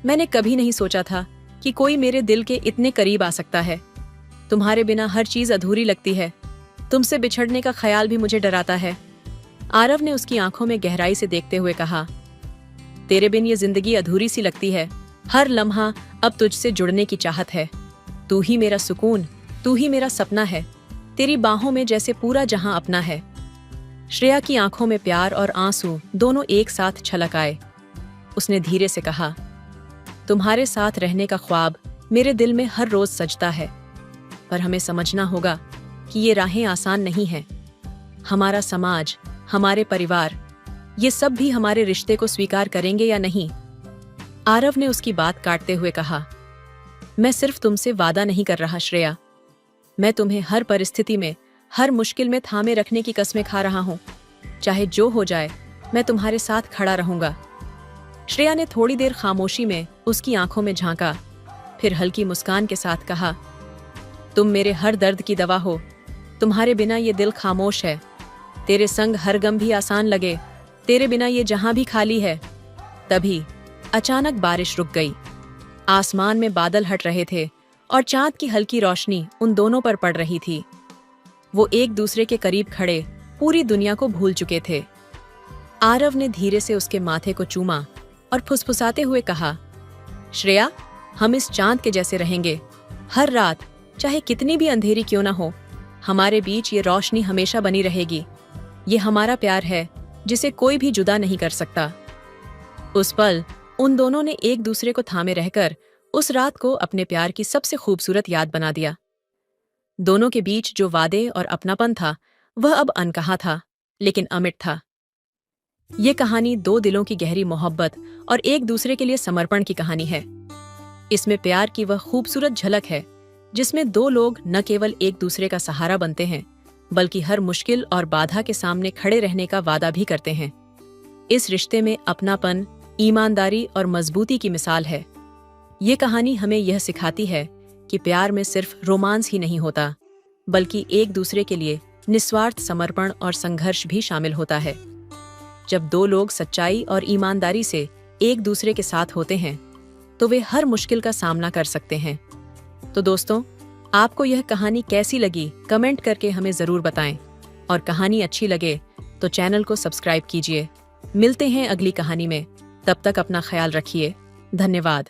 मैंने कभी नहीं सोचा था कि कोई मेरे दिल के इतने करीब आ सकता है। तुम्हारे बिना हर चीज अधूरी लगती है। तुमसे बिछड़ने का ख्याल भी मुझे डराता है। आरव ने उसकी आंखों में गहराई से देखते हुए कहा, तेरे बिन ये जिंदगी अधूरी सी लगती है। हर लम्हा अब तुझसे जुड़ने की चाहत है। तू ही मेरा सुकून, तू ही मेरा सपना है। तेरी बाहों में जैसे पूरा जहां अपना है। श्रेया की आंखों में प्यार और आंसू दोनों एक साथ छलक आए। उसने धीरे से कहा, तुम्हारे साथ रहने का ख्वाब मेरे दिल में हर रोज सजता है, पर हमें समझना होगा कि ये राहें आसान नहीं हैं। हमारा समाज, हमारे परिवार, ये सब भी हमारे रिश्ते को स्वीकार करेंगे या नहीं। आरव ने उसकी बात काटते हुए कहा, मैं सिर्फ तुमसे वादा नहीं कर रहा श्रेया, मैं तुम्हें हर परिस्थिति में, हर मुश्किल में थामे रखने की कस्में खा रहा हूं। चाहे जो हो जाए, मैं तुम्हारे साथ खड़ा रहूंगा। श्रेया ने थोड़ी देर खामोशी में उसकी आंखों में झांका, फिर हल्की मुस्कान के साथ कहा, तुम मेरे हर दर्द की दवा हो। तुम्हारे बिना ये दिल खामोश है, तेरे संग हर गम भी आसान लगे, तेरे बिना ये जहां भी खाली है। तभी अचानक बारिश रुक गई। आसमान में बादल हट रहे थे और चांद की हल्की रोशनी उन दोनों पर पड़ रही थी। वो एक दूसरे के करीब खड़े पूरी दुनिया को भूल चुके थे। आरव ने धीरे से उसके माथे को चूमा और फुसफुसाते हुए कहा, श्रेया, हम इस चांद के जैसे रहेंगे। हर रात, चाहे कितनी भी अंधेरी क्यों ना हो, हमारे बीच ये रोशनी हमेशा बनी रहेगी। ये हमारा प्यार है जिसे कोई भी जुदा नहीं कर सकता। उस पल उन दोनों ने एक दूसरे को थामे रहकर उस रात को अपने प्यार की सबसे खूबसूरत याद बना दिया। दोनों के बीच जो वादे और अपनापन था, वह अब अनकहा था, लेकिन अमिट था। ये कहानी दो दिलों की गहरी मोहब्बत और एक दूसरे के लिए समर्पण की कहानी है। इसमें प्यार की वह खूबसूरत झलक है जिसमें दो लोग न केवल एक दूसरे का सहारा बनते हैं, बल्कि हर मुश्किल और बाधा के सामने खड़े रहने का वादा भी करते हैं। इस रिश्ते में अपनापन, ईमानदारी और मजबूती की मिसाल है। ये कहानी हमें यह सिखाती है कि प्यार में सिर्फ रोमांस ही नहीं होता, बल्कि एक दूसरे के लिए निस्वार्थ समर्पण और संघर्ष भी शामिल होता है। जब दो लोग सच्चाई और ईमानदारी से एक दूसरे के साथ होते हैं, तो वे हर मुश्किल का सामना कर सकते हैं। तो दोस्तों, आपको यह कहानी कैसी लगी, कमेंट करके हमें ज़रूर बताएं। और कहानी अच्छी लगे तो चैनल को सब्सक्राइब कीजिए। मिलते हैं अगली कहानी में। तब तक अपना ख्याल रखिए। धन्यवाद।